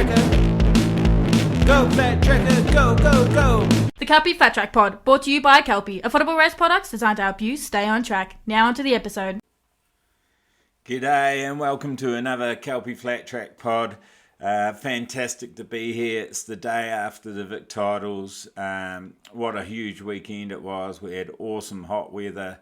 tracker. Go flat tracker, go, go, go. The Kelpie Flat Track Pod, brought to you by Kelpie, affordable race products designed to help you stay on track. Now onto the episode. G'day and welcome to another Kelpie Flat Track Pod. Fantastic to be here. It's the day after the Vic Titles. What a huge weekend it was. We had awesome hot weather.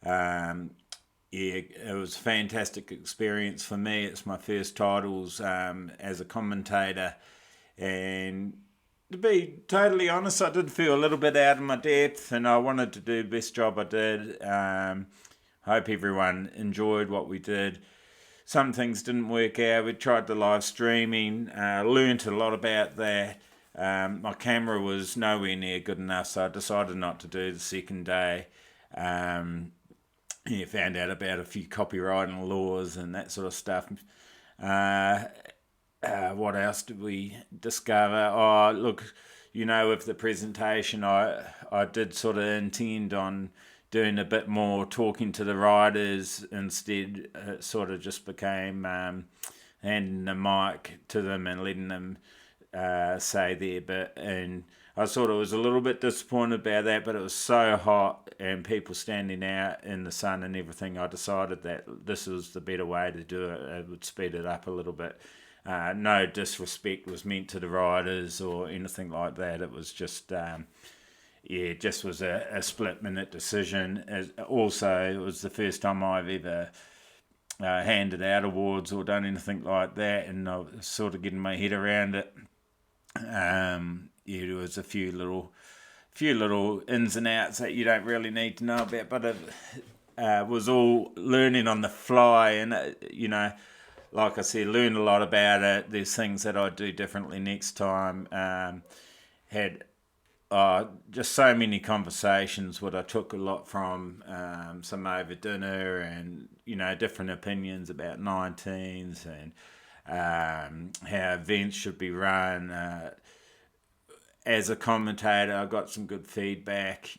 It was a fantastic experience for me. It's my first titles as a commentator. And to be totally honest, I did feel a little bit out of my depth and I wanted to do the best job I did. Hope everyone enjoyed what we did. Some things didn't work out. We tried the live streaming, learnt a lot about that. My camera was nowhere near good enough, so I decided not to do the second day. Found out about a few copyrighting laws and that sort of stuff. What else did we discover? Oh, look, with the presentation, I did sort of intend on doing a bit more talking to the riders. Instead, it sort of just became handing the mic to them and letting them say their bit. And I sort of was a little bit disappointed about that, but it was so hot and people standing out in the sun and everything, I decided that this was the better way to do it. It would speed it up a little bit. No disrespect was meant to the riders or anything like that. It was just... it just was a split-minute decision. Also, it was the first time I've ever handed out awards or done anything like that, and I was sort of getting my head around it. There was a few little ins and outs that you don't really need to know about, but it was all learning on the fly, and like I said, learned a lot about it. There's things that I'd do differently next time. Had just so many conversations, what I took a lot from some over dinner and, different opinions about 19s and how events should be run. As a commentator, I got some good feedback,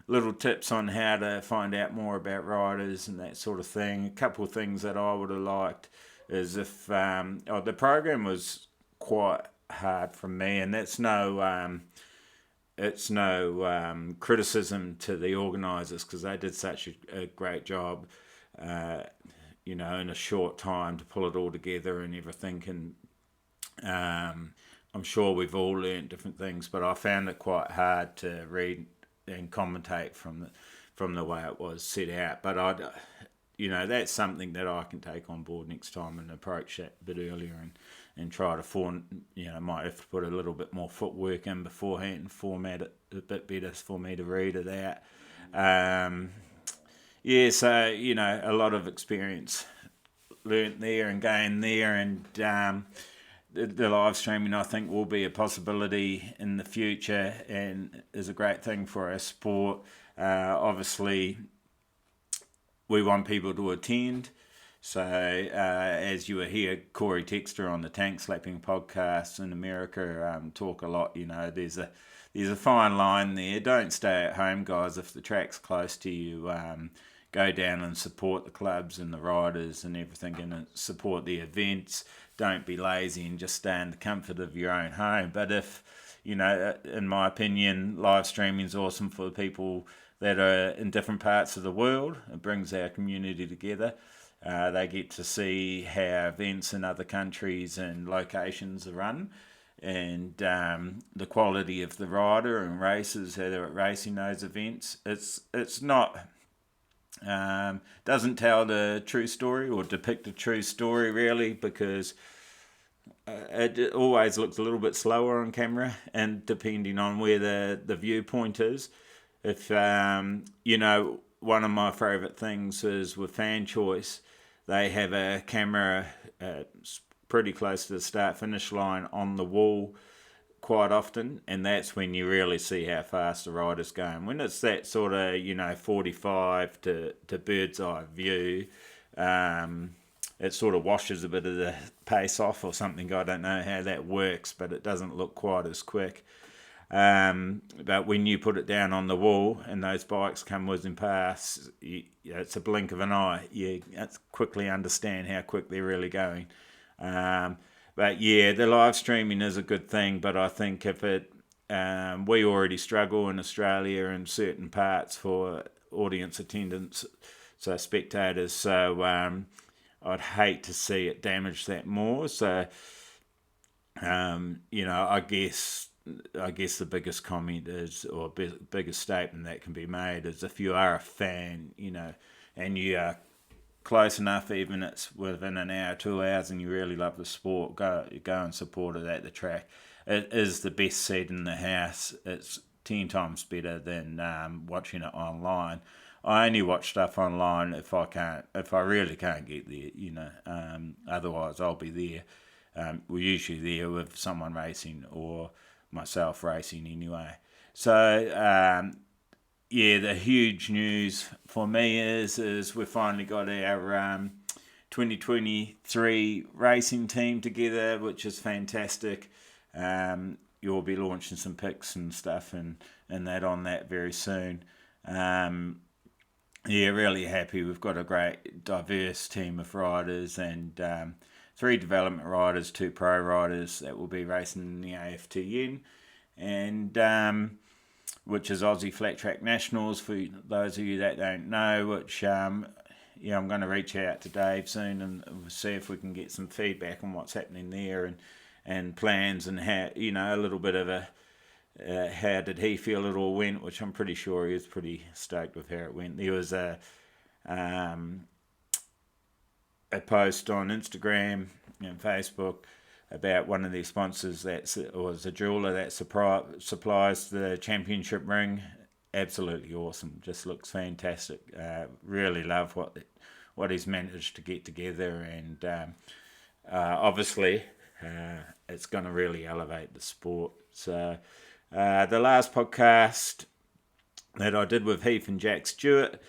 little tips on how to find out more about riders and that sort of thing. A couple of things that I would have liked is if the program was quite hard for me, and that's no criticism to the organisers because they did such a great job, in a short time to pull it all together and everything. And I'm sure we've all learnt different things, but I found it quite hard to read and commentate from the way it was set out. But that's something that I can take on board next time and approach that a bit earlier and try to might have to put a little bit more footwork in beforehand and format it a bit better for me to read it out. So, a lot of experience learnt there and gained there, and the live streaming, I think, will be a possibility in the future and is a great thing for our sport. Obviously, we want people to attend. So, as you will hear Corey Texter on the Tank Slapping podcast in America talk a lot, there's a fine line there. Don't stay at home, guys. If the track's close to you, go down and support the clubs and the riders and everything, and support the events. Don't be lazy and just stay in the comfort of your own home. But if, in my opinion, live streaming is awesome for people that are in different parts of the world. It brings our community together. They get to see how events in other countries and locations are run, and the quality of the rider and racers that are racing those events. It's not doesn't tell the true story or depict a true story really, because it always looks a little bit slower on camera, and depending on where the viewpoint is. If one of my favourite things is with Fan Choice, they have a camera pretty close to the start-finish line on the wall quite often, and that's when you really see how fast the rider's going. When it's that sort of, 45 to bird's eye view, it sort of washes a bit of the pace off or something. I don't know how that works, but it doesn't look quite as quick. But when you put it down on the wall and those bikes come whizzing past, it's a blink of an eye. You quickly understand how quick they're really going. But yeah, the live streaming is a good thing. But I think if it, we already struggle in Australia in certain parts for audience attendance, so spectators. So I'd hate to see it damage that more. So I guess the biggest comment is, or biggest statement that can be made is, if you are a fan, and you are close enough, even it's within an hour, 2 hours, and you really love the sport, go and support it at the track. It is the best seat in the house. It's 10 times better than watching it online. I only watch stuff online if I really can't get there, otherwise I'll be there. We're usually there with someone racing or myself racing anyway. So, the huge news for me is we've finally got our 2023 racing team together, which is fantastic. You'll be launching some pics and stuff and that on that very soon. Really happy. We've got a great diverse team of riders and 3 development riders, 2 pro riders that will be racing in the AFTN, and which is Aussie Flat Track Nationals, for those of you that don't know, which I'm going to reach out to Dave soon and see if we can get some feedback on what's happening there and plans, and how, a little bit of a how did he feel it all went, which I'm pretty sure he was pretty stoked with how it went. There was a post on Instagram and Facebook about one of their sponsors was a jeweler that supplies the championship ring. Absolutely awesome. Just looks fantastic. Really love what he's managed to get together, and obviously it's going to really elevate the sport. So the last podcast that I did with Heath and Jack Stewart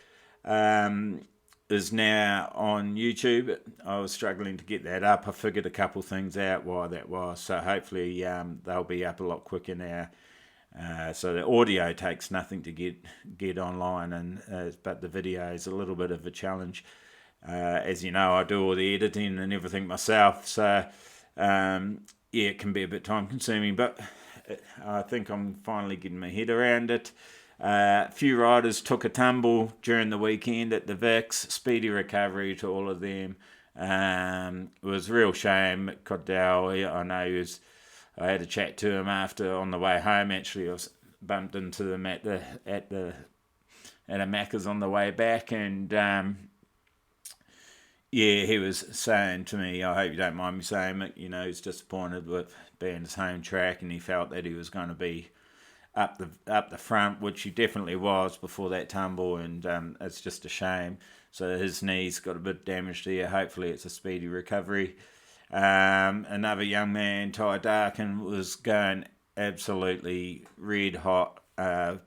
is now on YouTube. I was struggling to get that up. I figured a couple things out why that was, so hopefully they'll be up a lot quicker now. So the audio takes nothing to get online, and but the video is a little bit of a challenge. As you know, I do all the editing and everything myself, so it can be a bit time consuming, but I think I'm finally getting my head around it. A few riders took a tumble during the weekend at the Vics. Speedy recovery to all of them. It was a real shame. Cordell, I know I had a chat to him after on the way home. Actually, I was bumped into them at a Macca's on the way back, and he was saying to me, I hope you don't mind me saying it, he's disappointed with being his home track, and he felt that he was going to be up the front, which he definitely was before that tumble, and it's just a shame. So his knee's got a bit damaged there. Hopefully it's a speedy recovery. Another young man, Ty Darkin, was going absolutely red hot.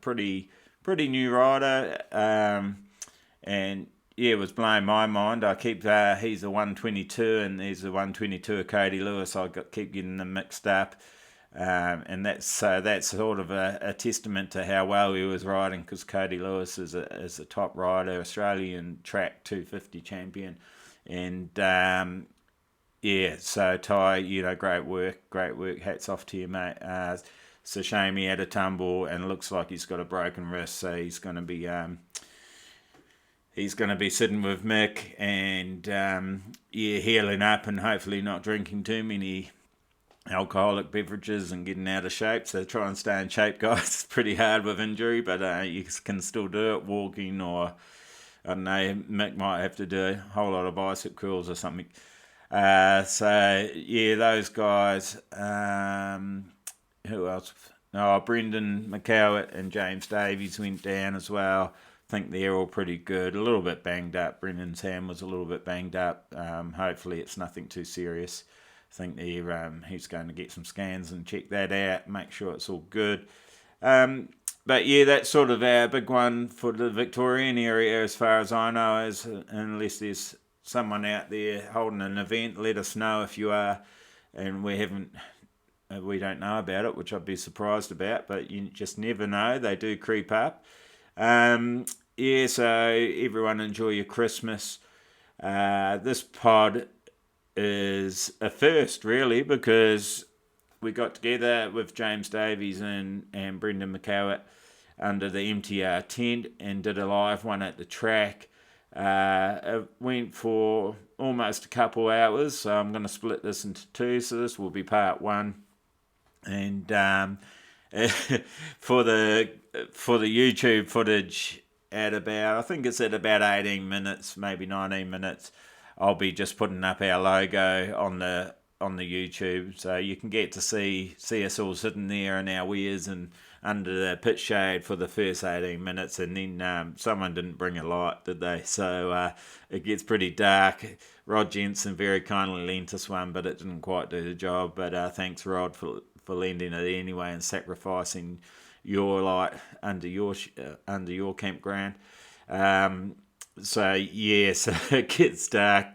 Pretty new rider, and it was blowing my mind. I keep he's a 122 and there's a 122 of Cody Lewis. Keep getting them mixed up. And that's sort of a testament to how well he was riding, because Cody Lewis is a top rider, Australian track 250 champion, and so Ty, great work, hats off to you, mate. It's a shame he had a tumble and looks like he's got a broken wrist, so he's going to be sitting with Mick and healing up and hopefully not drinking too many alcoholic beverages and getting out of shape. So try and stay in shape, guys. It's pretty hard with injury, but you can still do it, walking, or I don't know, Mick might have to do a whole lot of bicep curls or something. Those guys. Who else? Brendan McCowett and James Davies went down as well. I think they're all pretty good. A little bit banged up. Brendan's hand was a little bit banged up. Hopefully it's nothing too serious. I think he's going to get some scans and check that out, make sure it's all good. But that's sort of our big one for the Victorian area, as far as I know. Unless there's someone out there holding an event, let us know if you are. And we don't know about it, which I'd be surprised about, but you just never know. They do creep up. So everyone enjoy your Christmas. This pod is a first, really, because we got together with James Davies and Brendan McCowett under the MTR tent and did a live one at the track. It went for almost a couple hours, so I'm going to split this into two. So this will be part one, and for the YouTube footage I think it's at about 18 minutes, maybe 19 minutes. I'll be just putting up our logo on the YouTube, so you can get to see us all sitting there in our weirs and under the pit shade for the first 18 minutes, and then someone didn't bring a light, did they? So it gets pretty dark. Rod Jensen very kindly lent us one, but it didn't quite do the job. But thanks, Rod, for lending it anyway and sacrificing your light under your campground. So it gets dark,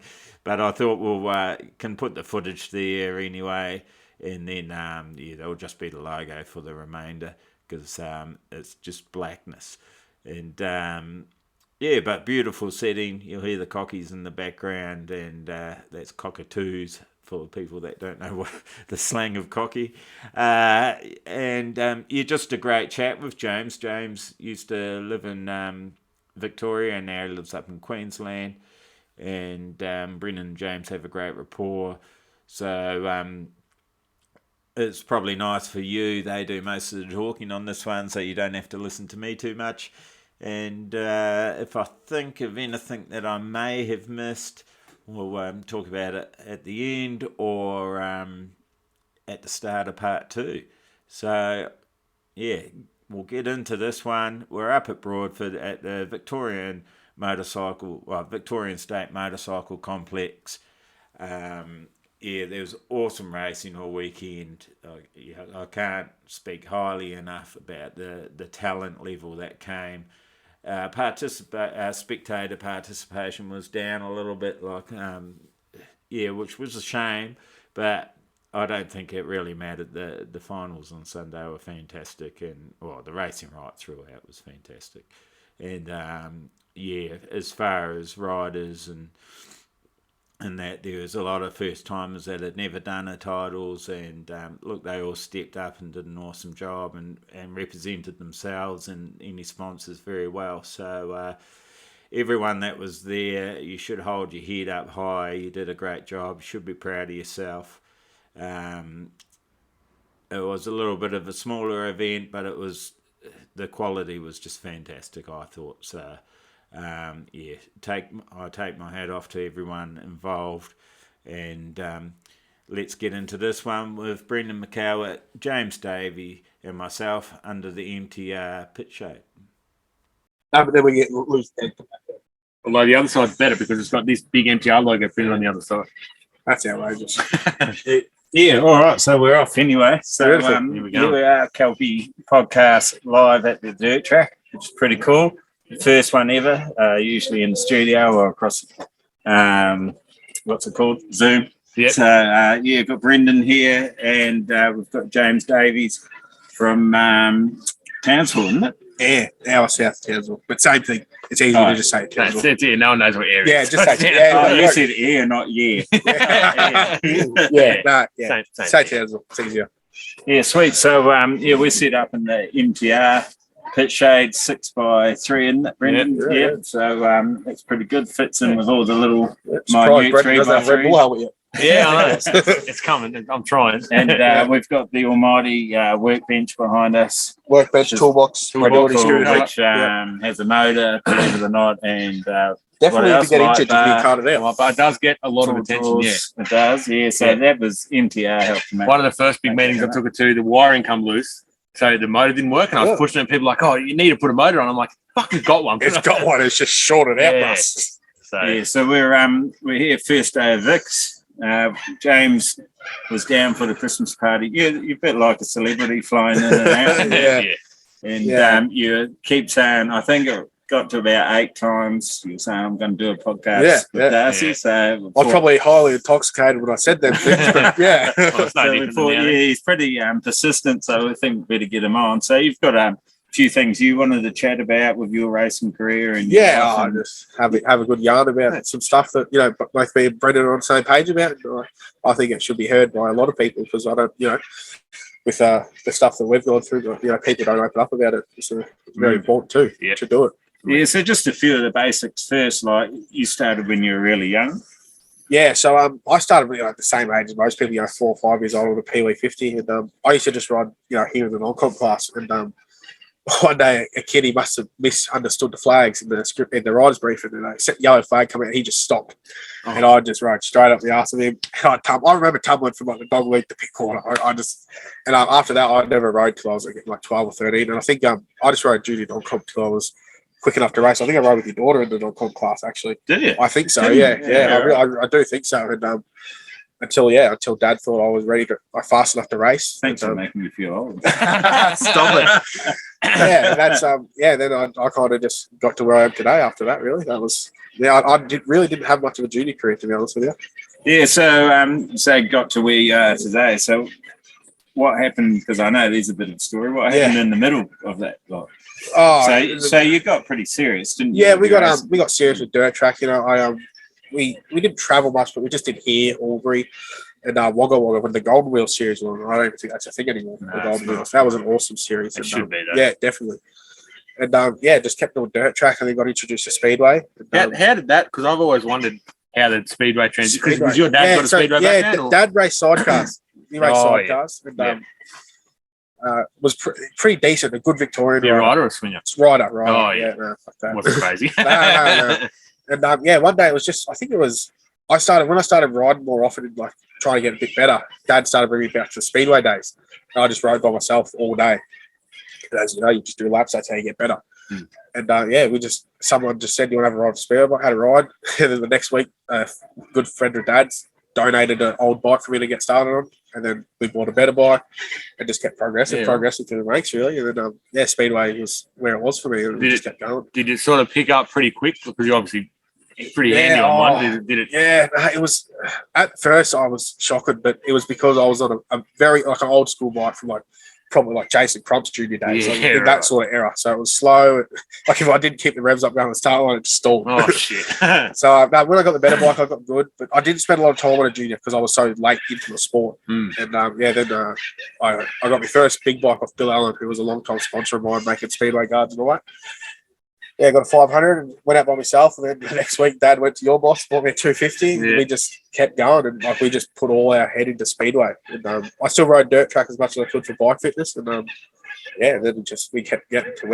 but I thought we'll can put the footage there anyway, and then there'll just be the logo for the remainder, because it's just blackness. And but beautiful setting. You'll hear the cockies in the background, and that's cockatoos for people that don't know what the slang of cocky. Just a great chat with James. James used to live in Victoria, and now he lives up in Queensland. And Brendan and James have a great rapport. So it's probably nice for you. They do most of the talking on this one, so you don't have to listen to me too much. And if I think of anything that I may have missed, we'll talk about it at the end or at the start of part two. So, we'll get into this one. We're up at Broadford at the Victorian State Motorcycle Complex. There was awesome racing all weekend. I can't speak highly enough about the talent level that came. Spectator participation was down a little bit, which was a shame, but I don't think it really mattered. The finals on Sunday were fantastic, and the racing right throughout was fantastic. And as far as riders and that, there was a lot of first timers that had never done a titles, and they all stepped up and did an awesome job and represented themselves and any sponsors very well. So everyone that was there, you should hold your head up high. You did a great job. You should be proud of yourself. It was a little bit of a smaller event, but the quality was just fantastic, I thought. So I take my hat off to everyone involved, and let's get into this one with Brendan McCowett, James Davies, and myself under the MTR pit shade. No, but then we get loose. Although the other side's better because it's got this big MTR logo printed on the other side. That's outrageous. All right, so we're off anyway. So here we go. Here we are, Kelpie podcast live at the dirt track, which is pretty cool. First one ever, usually in the studio or across, what's it called? Zoom. Yep. So, we've got Brendan here, and we've got James Davies from Townsville, isn't it? Yeah, our South Townsville. But same thing. It's easier to just say Townsville. That's it. No one knows what area. Yeah, just say You said air, not yeah. Say Townsville. It's easier. Yeah, sweet. So, we're set up in the MTR pit shade 6x3, isn't it, Brendan? Yeah. So it's pretty good. Fits in with all the little Surprised minute Brendan doesn't have Red Bull 3x3s. helmet yet. Yeah, I know. It's coming. I'm trying. And we've got the almighty workbench behind us, Workbench, toolbox, mobility screwdriver. which has a motor, believe it or not, and Definitely what to get else, into light to be bar. carted out. But it does get a lot of attention, yeah. It does, yeah. So that was MTR helped me. One of the first big meetings I took it to, the wiring come loose. So the motor didn't work, and I was pushing it. People were like, "Oh, you need to put a motor on." I'm like, "Fuck, we've got one." It's got one. It's just shorted out. Yeah. Russ. So we're here first day of Vic's. James was down for the Christmas party. You're a bit like a celebrity flying in and out. And you keep saying, I think it got to about 8 times. You were saying, I'm going to do a podcast with Darcy. Yeah. So I was probably highly intoxicated when I said them things, but Well, it's no So we different thought, than the other. he's pretty persistent, so we think we better get him on. So you've got few things you wanted to chat about with your racing career and Just have a good yarn about some stuff that both me and Brendan are on the same page about. And I think it should be heard by a lot of people because I don't, with the stuff that we've gone through, people don't open up about it. It's very important too to do it. Yeah, so just a few of the basics first. Like you started when you were really young. Yeah, so I started at the same age as most people, 4 or 5 years old with a Pee-wee 50, and I used to just ride, here in the non-comp class, and one day a kid, he must have misunderstood the flags in the riders briefing, and a yellow flag come out, he just stopped, and I just rode straight up the arse of him. And I remember tumbling from the dog leg to pit corner. After that, I never rode till I was like 12 or 13, and I think I just rode junior non-comp till I was quick enough to race. I think I rode with your daughter in the non-comp class, actually. Did you? I think so. I do think so. And until Dad thought I was ready fast enough to race. Thanks for making me feel old. Stop it. Then I kind of just got to where I am today. After that, really, that was really didn't have much of a junior career, to be honest with you. Yeah. So got to where you are today. So what happened? Because I know there's a bit of a story. What happened in the middle of that? So you got pretty serious, didn't you? Yeah, we got serious with dirt track. We didn't travel much, but we just did here, Albury, and Wagga Wagga when the Golden Wheel series was. I don't even think that's a thing anymore. The Golden Wheels. That was an awesome series. It should be though. Yeah, definitely. And just kept doing dirt track, and then got introduced to speedway. How did that? Because I've always wondered how the speedway transition. Because your dad got a speedway background. Dad raced sidecars. He raced sidecars, and was pretty decent. A good Victorian rider. Rider or swinger? Rider. Oh yeah. No, fuck that. Wasn't crazy. No. And one day it was just. I think it was. When I started riding more often and trying to get a bit better. Dad started bringing me back to the speedway days. And I just rode by myself all day. And as you know, you just do laps. That's how you get better. And someone just said, "You want to have a ride for speedway?" I had a ride, and then the next week, a good friend of Dad's donated an old bike for me to get started on, and then we bought a better bike and just kept progressing through the ranks, really. And then speedway was where it was for me, and we just kept going. Did it sort of pick up pretty quick because you're obviously pretty handy on one? Did it? Yeah, it was. At first, I was shocked, but it was because I was on a very an old school bike from probably Jason Crump's junior days, that sort of era. So it was slow. If I didn't keep the revs up going on the start line, it just stalled. Oh shit! So when I got the better bike, I got good, but I didn't spend a lot of time on a junior because I was so late into the sport. And then I got my first big bike off Bill Allen, who was a long time sponsor of mine, making speedway guards and all that. Yeah, I got a 500 and went out by myself. And then the next week, Dad went to your boss, bought me a 250. And we just kept going, and we just put all our head into speedway. And I still rode dirt track as much as I could for bike fitness. And then we kept getting to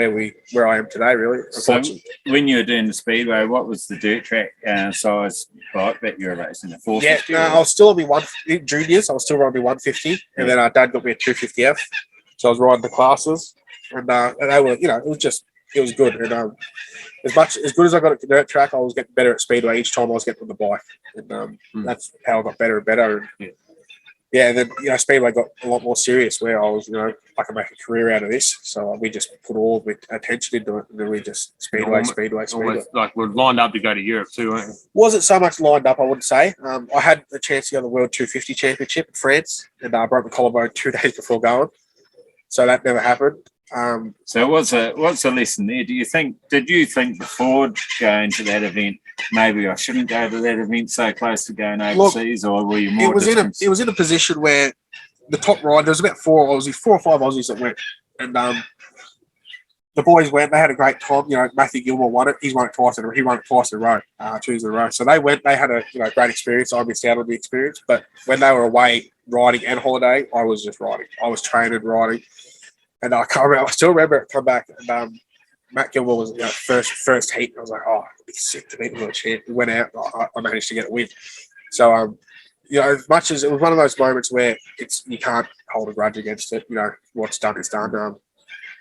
where I am today, really. So when you were doing the speedway, what was the dirt track size bike that you were racing? A 450? Yeah, I was still on my juniors. I was still riding my 150, and then Dad got me a 250F. So I was riding the classes, and they were, it was good. And as good as I got at the dirt track, I was getting better at speedway each time I was getting on the bike. And that's how I got better and better. And then, speedway got a lot more serious where I was, I can make a career out of this. So we just put all of attention into it. And then we just speedway. Almost like we're lined up to go to Europe too, weren't we? Wasn't so much lined up, I wouldn't say. I had a chance to go to the World 250 Championship in France, and I broke my collarbone 2 days before going. So that never happened. So what's a lesson there? Did you think before going to that event, maybe I shouldn't go to that event so close to going overseas, or were you more? It was in a position where the top rider, there was about 4 or 5 Aussies that went, and the boys went. They had a great time. Matthew Gilmore won it. He won it twice in a row, 2 years in a row. So they went. They had a great experience. I missed out on the experience, but when they were away riding and holiday, I was just riding. I was training riding. And I still remember it come back, and Matt Gilmore was first heat. I was like, oh, it'd be sick to beat him on a champ. We went out, I managed to get a win. So, as much as it was one of those moments where you can't hold a grudge against it. What's done is done.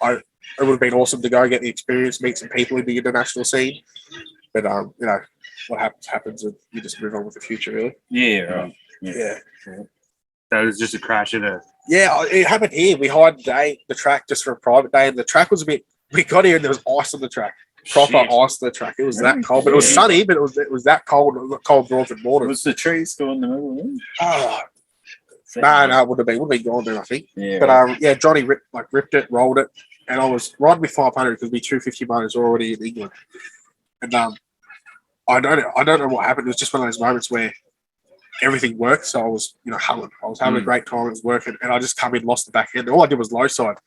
It would have been awesome to go get the experience, meet some people in the international scene. But what happens, and you just move on with the future, really. Yeah, right. Yeah. So it was just a crash at a. Yeah, it happened here. We hired the track just for a private day, and the track was we got here and there was ice on the track. Proper ice on the track. It was that cold, but it was sunny, but it was that cold. It was cold Broadford morning. Was the tree still in the middle of it? Oh, no, it would have been gone then, I think. Yeah. But Johnny ripped it, rolled it, and I was riding with 500 because my 250 motors were already in England, and I don't know what happened. It was just one of those moments where everything worked. So I was, humming. I was having a great time. It was working, and I just come in, lost the back end. All I did was low side,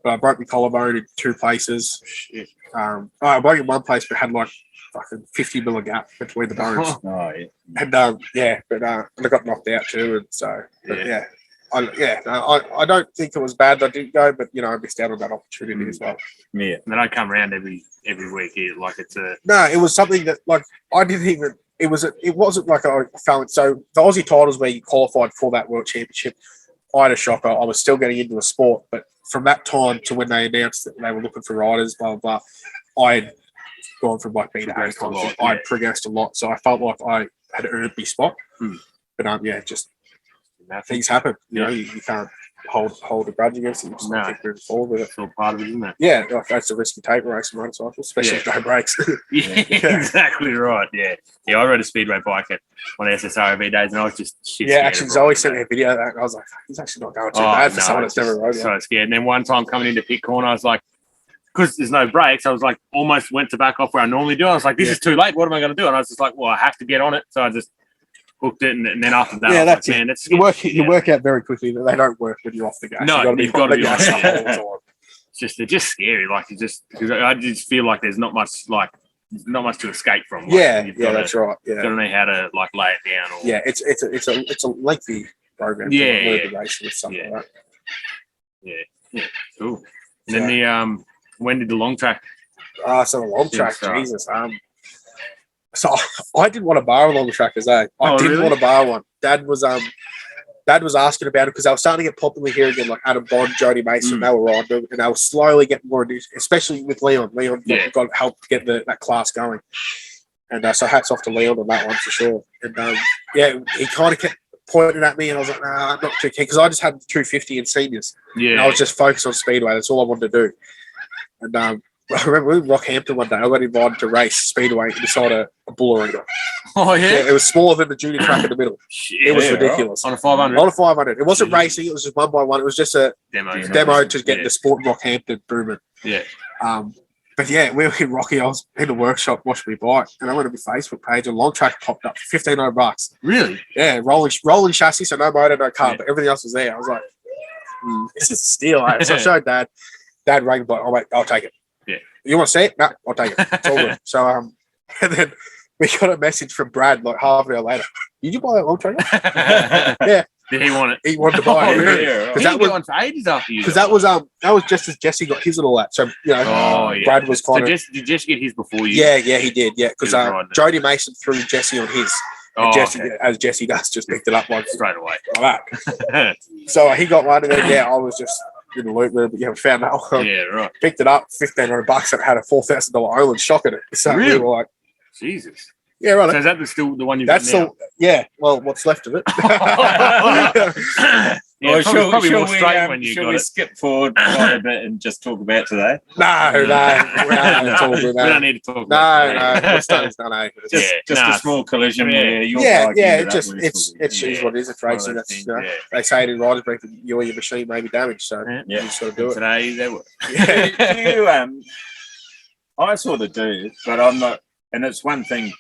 but I broke my collarbone in 2 places. I broke in one place, but had like fucking 50 mil gap between the bones. Oh, yeah. And and I got knocked out too. And so, I don't think it was bad that I didn't go, but I missed out on that opportunity as well. Yeah. And then I come around every week here, like it's a. No, it was something that like I didn't even. It wasn't like I found. So the Aussie titles where you qualified for that World Championship, I had a shocker. I was still getting into the sport, but from that time to when they announced that they were looking for riders, blah blah blah, I had gone from like being A concept. I had progressed a lot, so I felt like I had earned my spot. But just things happen. You can't hold a grudge against it. You just keep moving forward with it. It's all part of it, isn't it? Yeah, like that's the risk you take racing motorcycles, especially if no brakes. Yeah, exactly right. Yeah, I rode a speedway bike at one of SSRV days, and I was just scared. Actually, Zoe sent me a video of that, and I was like, he's actually not going too bad for someone that's never rode it. So scared. And then one time coming into pit corner, I was like, because there's no brakes, I was like, almost went to back off where I normally do. I was like, this is too late. What am I going to do? And I was just like, well, I have to get on it. So I just hooked it, and then after that, that's like, it. man, that's you work out very quickly that they don't work when you're off the gas. No, you've got to be on the gas all the time. They're just scary. Like because I just feel like there's not much to escape from. Like, that's right. Yeah, you don't know how to like lay it down. Or, it's a lengthy program. Yeah. Racing with something like that. Yeah, cool. And then when did the long track? So the long track, Jesus. So I didn't want to borrow a long trackers, I didn't want to borrow one. Dad was asking about it because they were starting to get popular here again, like Adam Bond, Jody Mason, they were riding them, and they were slowly getting more into, especially with Leon. Leon got helped get that class going. And so hats off to Leon on that one for sure. And he kind of kept pointing at me, and I was like, nah, I'm not too keen, because I just had 250 in seniors. Yeah. And I was just focused on speedway. That's all I wanted to do. And I remember we were in Rockhampton one day. I got invited to race speedway inside a bull arena. Oh, yeah? It was smaller than the junior track in the middle. It was ridiculous. On a 500? On a 500. It wasn't racing. It was just one by one. It was just a demo to get the sport in Rockhampton booming. Yeah. But we were in Rocky. I was in the workshop washing my bike, and I went to my Facebook page, and Long Track popped up for $1,500. Really? Yeah, rolling chassis, so no motor, no car, but everything else was there. I was like, this is a steal. So I showed Dad. Dad rang, but I'll take it. Yeah. You want to see it? No, I'll take it. It's all good. So and then we got a message from Brad like half an hour later. Did you buy that long trainer? Yeah. Did he want it? He wanted to buy it. Really? Because that was on for ages after you. Because that was just as Jesse got his and all that. So Brad was kind of. Did Jesse get his before you? Yeah, he did. Yeah, because Jody Mason threw Jesse on his. And as Jesse does, just picked it up straight away. Like that. So he got one, and then I was just in the loop there, but found that one. Yeah, right. Picked it up, $1,500. It had a $4,000 oil and shocking it. So really? We were like, Jesus. Yeah, right. So is that still the one you've got now? Yeah. Well, what's left of it? Probably more straight when you got it. Should we skip forward quite a bit and just talk about today? No. We don't need to talk about it. No. What's done is done, eh? Just a small collision. It's what it is. It's racing. That's they say it in riders brief, you or your machine may be damaged, so you just got to do it. Today they were. I sort of do, but I'm not. And it's one thing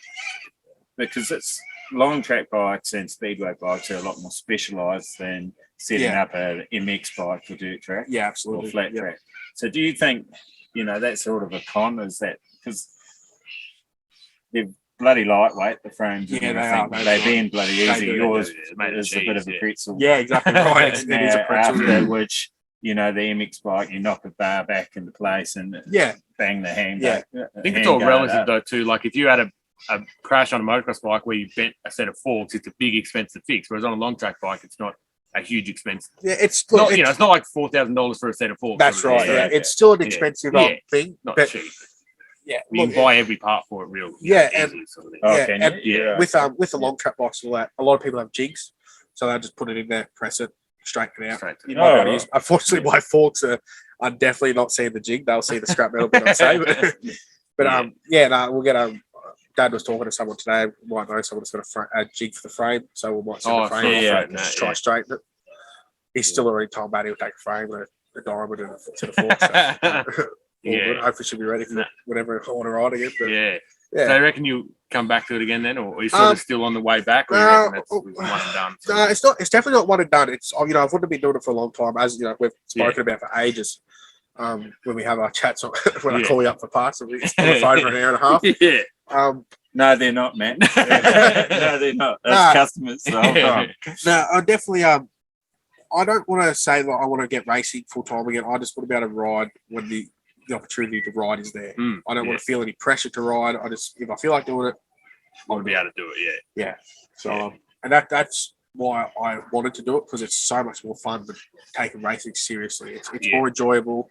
because it's long track bikes and speedway bikes are a lot more specialised than setting up an MX bike for dirt track. Yeah, absolutely. Or flat track. So do you think, that's sort of a con? Is that because they're bloody lightweight, the frames? Yeah, they are. They bend bloody easy. Yours is a bit of a pretzel. Yeah, exactly right. It is a pretzel. After which, the MX bike, you knock a bar back into place and bang the hand. Yeah. I think it's all relative though too. Like if you had a crash on a motocross bike where you bent a set of forks, it's a big expense to fix. Whereas on a long track bike, it's not a huge expense. Yeah, it's not. It's not like $4,000 for a set of forks. That's right. Yeah, it's still an expensive thing, not cheap. Yeah, you can buy every part for it real. With the long track bikes and all that, a lot of people have jigs, so they just put it in there, press it, straighten it out. Unfortunately, my forks are definitely not seeing the jig; they'll see the scrap metal bit. I'd say, we'll get Dad was talking to someone today. Might know someone that's got a jig for the frame, so we might send the frame off and just try to straighten it. He's still already told Matt he'll take a frame and a diamond and a set of forks. So, Yeah. good. Hopefully she'll be ready for whatever I want to ride again. But, Yeah. yeah. So I reckon you come back to it again then, or are you sort of still on the way back, or you reckon that's one and done? No, it's not. It's definitely not one and done. It's I've wanted to be doing it for a long time, as we've spoken about for ages. When we have our chats, when I call you up for parts, and we on the phone for an hour and a half. Yeah. No, they're not, man. No, they're not. That's customers the whole time. No, I definitely I don't want to say that I want to get racing full time again. I just want to be able to ride when the opportunity to ride is there. I don't want to feel any pressure to ride. I just, if I feel like doing it, I want to be able to do it. Yeah. So, and that's why I wanted to do it, because it's so much more fun than taking racing seriously. It's more enjoyable.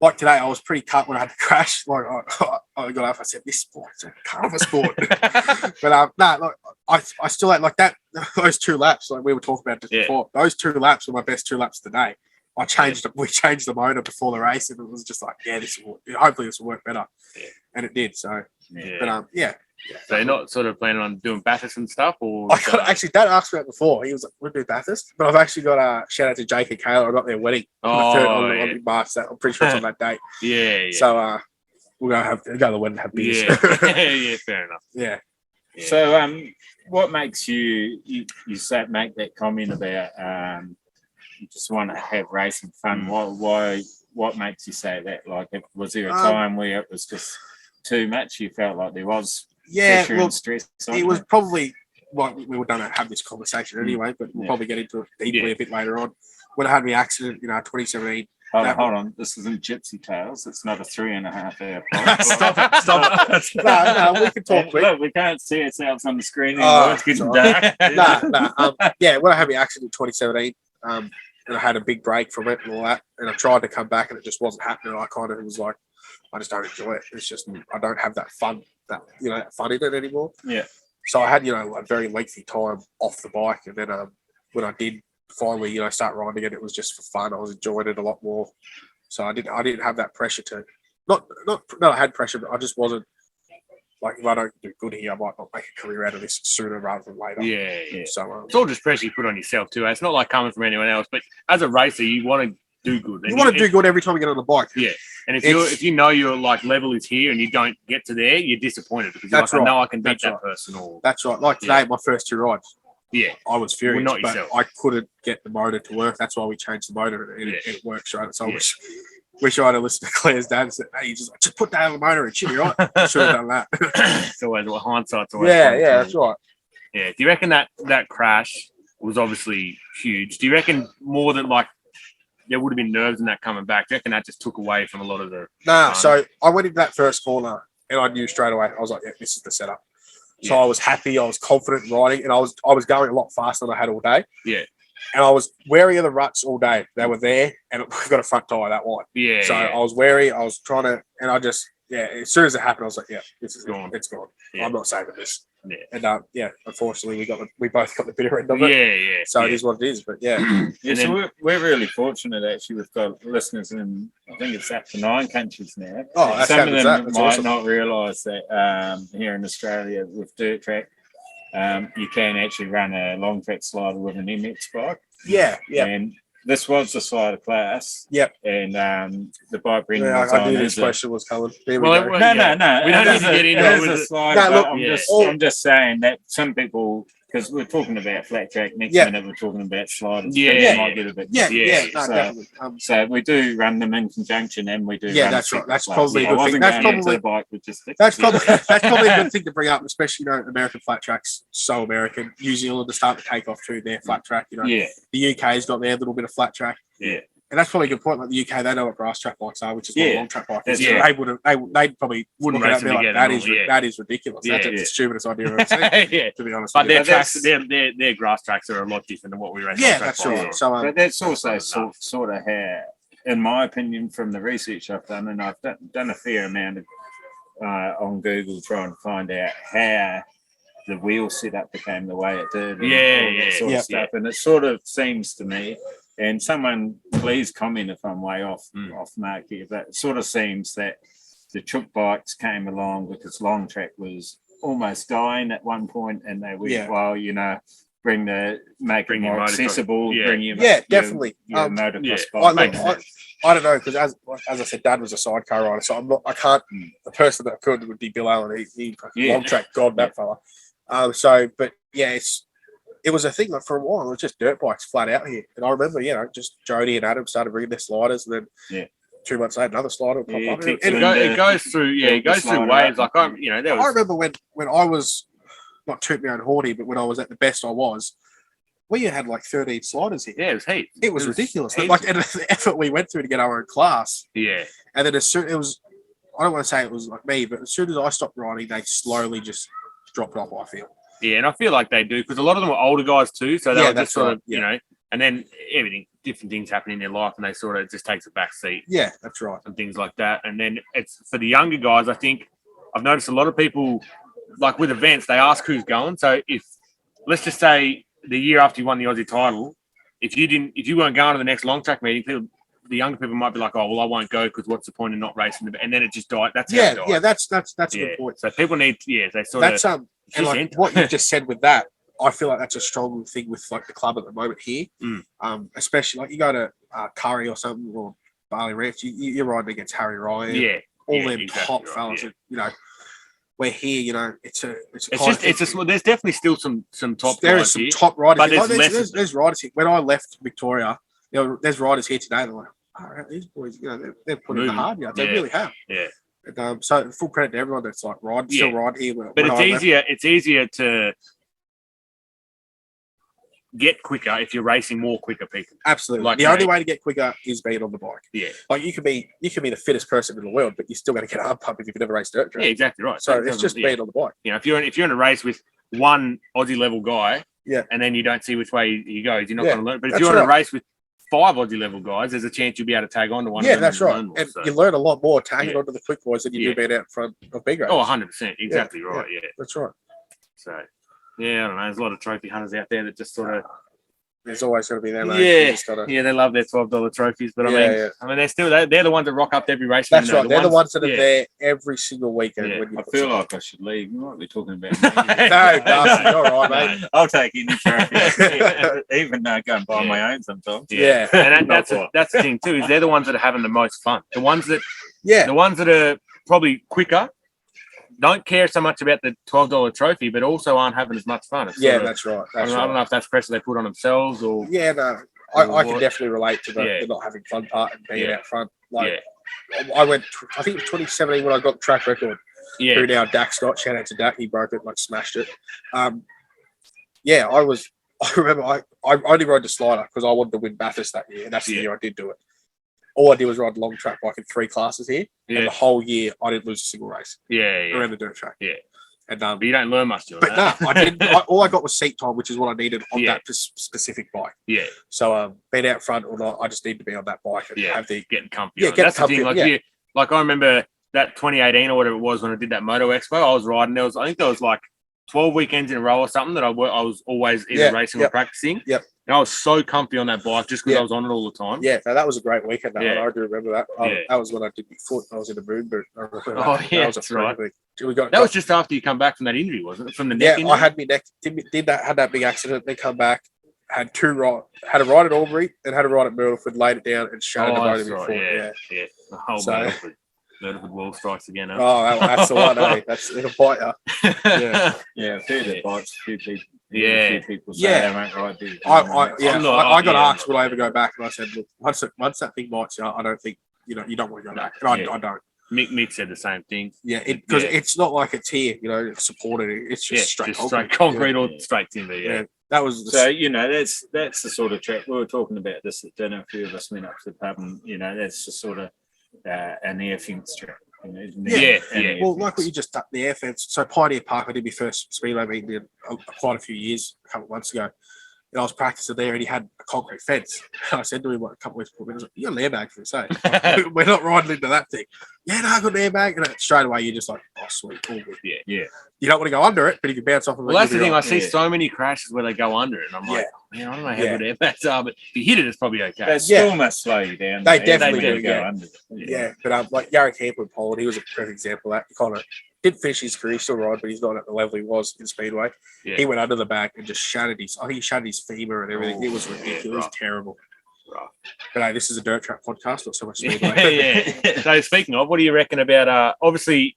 Like today, I was pretty cut when I had to crash. Like I got up, I said, "This sport's a kind of a sport." But I still had like that. Those 2 laps, like we were talking about just before. Those 2 laps were my best 2 laps today. We changed the motor before the race, and it was just like, hopefully this will work better, and it did. So, but So you're not sort of planning on doing Bathurst and stuff, or actually, Dad asked me that before. He was like, "We'll do Bathurst," but I've actually got a shout out to Jake and Kayla. I got their wedding on March. I'm pretty sure it's on that date. Yeah. So we'll go to the wedding and have beers. Yeah, fair enough. Yeah. So, what makes you make that comment about you just want to have racing fun? What makes you say that? Like, was there a time where it was just too much? You felt like there was pressure and stress? It was probably we were going to have this conversation anyway, but we'll probably get into it deeply a bit later on. When I had my accident, 2017. Hold on. This isn't Gypsy Tales. It's not a 3.5 hour podcast. Stop it. No, we can talk quick. Look, we can't see ourselves on the screen anymore. It's getting dark. When I had my accident in 2017, and I had a big break from it and all that, and I tried to come back and it just wasn't happening. I kind of was like, I just don't enjoy it. It's just, I don't have that fun, that fun in it anymore. Yeah. So I had, a very lengthy time off the bike. And then when I did finally, start riding again, it was just for fun. I was enjoying it a lot more. So I didn't have that pressure to, not I had pressure, but I just wasn't, like, if I don't do good here, I might not make a career out of this sooner rather than later. Yeah. So it's all just pressure you put on yourself too. It's not like coming from anyone else, but as a racer, you want to do good. You want to do good every time you get on the bike. Yeah. And if you know your like level is here and you don't get to there, you're disappointed because you're like, I know I can beat that person. Or that's right. Like today, my first 2 rides. Yeah. I was furious, not but yourself. I couldn't get the motor to work. That's why we changed the motor and it works, right? So I wish I had listened to Claire's dad and said, "Hey, you just put that on the motor and shit, right?" I should have done that. It's always hindsight's always that's right. Yeah. Do you reckon that crash was obviously huge? Do you reckon more than like there would have been nerves in that coming back? Do you reckon that just took away from a lot of the So I went into that first corner and I knew straight away. I was like, "Yeah, this is the setup." So I was happy. I was confident riding, and I was going a lot faster than I had all day. Yeah. And I was wary of the ruts all day. They were there, and we've got a front tyre that wide. Yeah. So I was wary. I was trying to, and I just, as soon as it happened, I was like, "Yeah, this is gone. It's gone. Yeah. I'm not saving this." Yeah. And unfortunately, we both got the bitter end of it. Yeah. So it is what it is. But So we're really fortunate actually. We've got listeners in, I think it's up to 9 countries now. Oh, some of them might awesome. not realise that here in Australia with Dirt Track, you can actually run a long track slider with an MX bike. Yeah. And this was the slider class. Yep. And the bike Brendan was I on knew this question was coming. Here we Well, go. No. We don't need to get into it with a slider. No, look, I'm just saying that some people, because we're talking about flat track, next minute we're talking about sliders. Yeah. Might get a bit Definitely. So we do run them in conjunction, and we do. Yeah, run that's right. separate That's classes. probably a I good wasn't thing. That's going into probably the bike logistics. that's probably a good thing to bring up, especially American flat tracks. So American. New Zealand is starting to take off too. Their flat track. Yeah. The UK's got their little bit of flat track. Yeah. And that's probably a good point. Like the UK, they know what grass track bikes are, which is what a long track bike is. Yeah. They probably Wouldn't look at race it and be them like, together, that is ridiculous. Yeah, That's yeah. the stupidest idea I've ever seen. Yeah. To be honest, But with you. their grass tracks are a lot different than what we race. Yeah, that's right. So But that's also sort of how, in my opinion, from the research I've done, and I've done a fair amount of on Google trying to find out how the wheel setup became the way it did. And all that sort of stuff. And it sort of seems to me, and someone please comment if I'm way off mark here, but it sort of seems that the chook bikes came along because long track was almost dying at one point, and they went, well, make it Bring your more motocross. accessible. Yeah. Bring your Definitely. your motocross I, bike. look, I don't know because as I said, Dad was a sidecar rider, so I can't. The person that could would be Bill Allen. He long track god, that fella. But yeah, it was a thing like for a while. It was just dirt bikes flat out here, and I remember just Jody and Adam started bringing their sliders, and then 2 months later another slider would pop up. It goes through waves. Like I remember when I was not tooting my own horny, but when I was at the best I was. We had like 13 sliders here. Yeah, it was heaps. It was ridiculous. And the effort we went through to get our own class. Yeah. And then as soon it was, I don't want to say it was like me, but as soon as I stopped riding, they slowly just dropped off. I feel. Yeah, and I feel like they do because a lot of them were older guys too, so they were just sort of and then different things happen in their life, and they sort of just takes a back seat. Yeah, that's right. And things like that, and then it's for the younger guys. I think I've noticed a lot of people like with events, they ask who's going. So if let's just say. The year after you won the Aussie title, if you weren't going to the next long track meeting, the younger people might be like, "Oh, well, I won't go because what's the point in not racing?" And then it just died. That's how it died. That's a good point. So people need, they sort that's of. And like what you just said with that, I feel like that's a strong thing with like the club at the moment here. Especially like you go to Curry or something or Barley Ranch, you're riding against Harry Ryan, all them top fellas, We're here, there's definitely still some top. There is some top riders, but there's riders here. When I left Victoria, there's riders here today. They're like, all right, these boys, they're putting in the hard yards. They really have. Yeah. And, so full credit to everyone that's like still ride here. But it's easier to get quicker if you're racing more quicker people. Absolutely. Like the only way to get quicker is being on the bike. Yeah. Like you can be the fittest person in the world, but you're still going to get an arm pump if you've never raced dirt track. Yeah, exactly right. So it's just being on the bike. If you're in a race with one Aussie level guy, and then you don't see which way he goes, you're not going to learn. But if you're in a race with 5 Aussie level guys, there's a chance you'll be able to tag on to one of them. Yeah, that's right. And you learn a lot more tagging onto the quick boys than you do being out in front of big races. Oh, 100%. Exactly right. Yeah. That's right. So, I don't know. There's a lot of trophy hunters out there that just sort of. There's always going to be them. They love their $12 trophies, but I mean, they're the ones that rock up to every race. That's right. They're the ones that are there every single weekend. Yeah. When I feel like I should leave. You might be talking about me. No, Darcy, you're all right, mate. I'll take any trophy, even go and buy my own sometimes. Yeah, and that's the thing too. Is they're the ones that are having the most fun. The ones that are probably quicker. Don't care so much about the $12 trophy, but also aren't having as much fun. That's right. I don't know if that's pressure they put on themselves or. Yeah, no. I can definitely relate to the not having fun part and being out front. I went, I think it was 2017 when I got the track record. Yeah. Who now Dak Scott, shout out to Dak, he broke it, smashed it. I remember I only rode the slider because I wanted to win Bathurst that year, and that's the year I did do it. All I did was ride long track bike in 3 classes here. Yeah. And the whole year, I didn't lose a single race. Around the dirt track. Yeah. And, but you don't learn much doing that. No, I didn't. All I got was seat time, which is what I needed on that specific bike. Yeah. So, being out front or not, I just need to be on that bike and have the getting comfy. Yeah, that's the thing. Like I remember that 2018 or whatever it was when I did that Moto Expo. I was riding. I think there was like 12 weekends in a row or something that I was always either racing or practicing. Yep. And I was so comfy on that bike just because I was on it all the time. Yeah, that was a great weekend. That one. I do remember that. That was when I did my foot. I was in the moon, but I remember that. That was right. That was just after you come back from that injury, wasn't it? From the neck injury? I had my neck. Had that big accident. Then come back. Had a ride at Albury and had a ride at Myrtleford. Laid it down and shattered the bone in my foot. Yeah. The whole Myrtleford wall strikes again. Huh? Oh, that's the one. It'll bite you. Yeah. A few of the bikes. A few people. Yeah. A few people say they won't ride these. I got asked would I ever go back, and I said, look, once that thing bites you, I don't think you don't want to go back. And I don't. Mick said the same thing. Yeah, because it's not like it's here, it's supported. It's just straight concrete or straight timber. Yeah. That was that's the sort of track we were talking about. This at dinner. A few of us went up to the pub, and that's the sort of an air fence track. Well, like what you just done, the air fence. So Pioneer Park, I did my first speedway meeting quite a few years, a couple of months ago. And I was practicing there, and he had a concrete fence. And I said to him, a couple of weeks before, I was like, "You got an airbag for this, eh? We're not riding into that thing." Yeah, no, I got an airbag. And straight away, you're just like, "Oh, sweet, all good." Yeah. You don't want to go under it, but if you bounce off of it, well, that's the thing. I see so many crashes where they go under it, and I'm like, man, I don't know how good airbags are, but if you hit it, it's probably okay. They still must slow you down. They definitely do go under. But like Gary Camper in Poland, he was a perfect example of that. didn't finish his career, still ride, but he's not at the level he was in speedway. Yeah. He went under the back and just shattered his. I think he shattered his femur and everything. It was ridiculous. It was terrible. Right. But hey, this is a dirt track podcast, not so much speedway. Yeah. So speaking of, what do you reckon about? Obviously,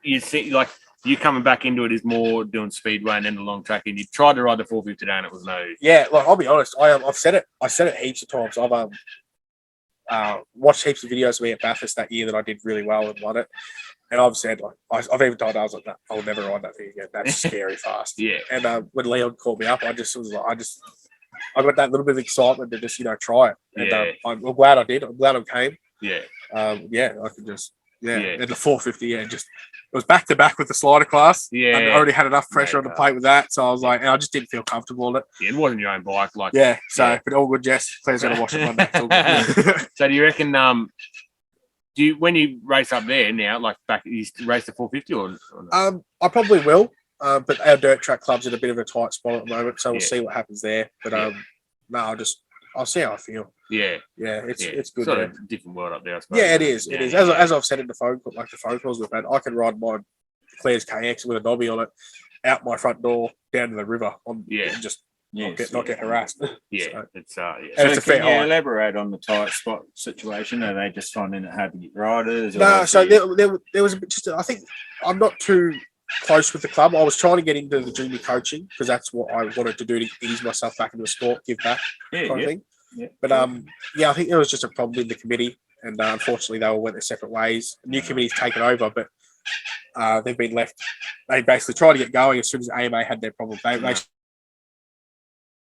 you see, like you coming back into it is more doing speedway and then the long track, and you tried to ride the 450 today, and it was no. Yeah, like I'll be honest, I've said it. I said it heaps of times. I've watched heaps of videos of me at Bathurst that year that I did really well and won it. And I've said, like, I've even told I was like, no, I'll never ride that thing again. That's scary fast. Yeah. And when Leon called me up, I just was like, I got that little bit of excitement to just, try it. And I'm glad I did. I'm glad I came. Yeah. I could just, And the 450, it was back to back with the slider class. Yeah. And I already had enough pressure on the plate with that. So I was like, and I just didn't feel comfortable on it. Yeah, it wasn't your own bike. But all good, Jess. Claire's going to watch it one day. It's all good. So do you reckon, when you race up there now, like back, you race the 450 or no? I probably will. But our dirt track club's in a bit of a tight spot at the moment, so we'll see what happens there. But no, I'll see how I feel. Yeah, it's good. Sort of different world up there, I suppose. Yeah, it is. It is. As I've said in the phone calls we've had, I can ride my Claire's KX with a knobby on it out my front door down to the river and just not get harassed. Yeah, so, it's and it's a fair Can you height. elaborate on the tight spot situation? Are they just finding it hard to get riders? No, so there was a bit I think I'm not too close with the club. I was trying to get into the junior coaching because that's what I wanted to do to ease myself back into the sport, give back kind of thing. Yeah. But I think there was just a problem in the committee, and unfortunately they all went their separate ways. New committee's taken over, but they've been left. They basically tried to get going as soon as AMA had their problem. They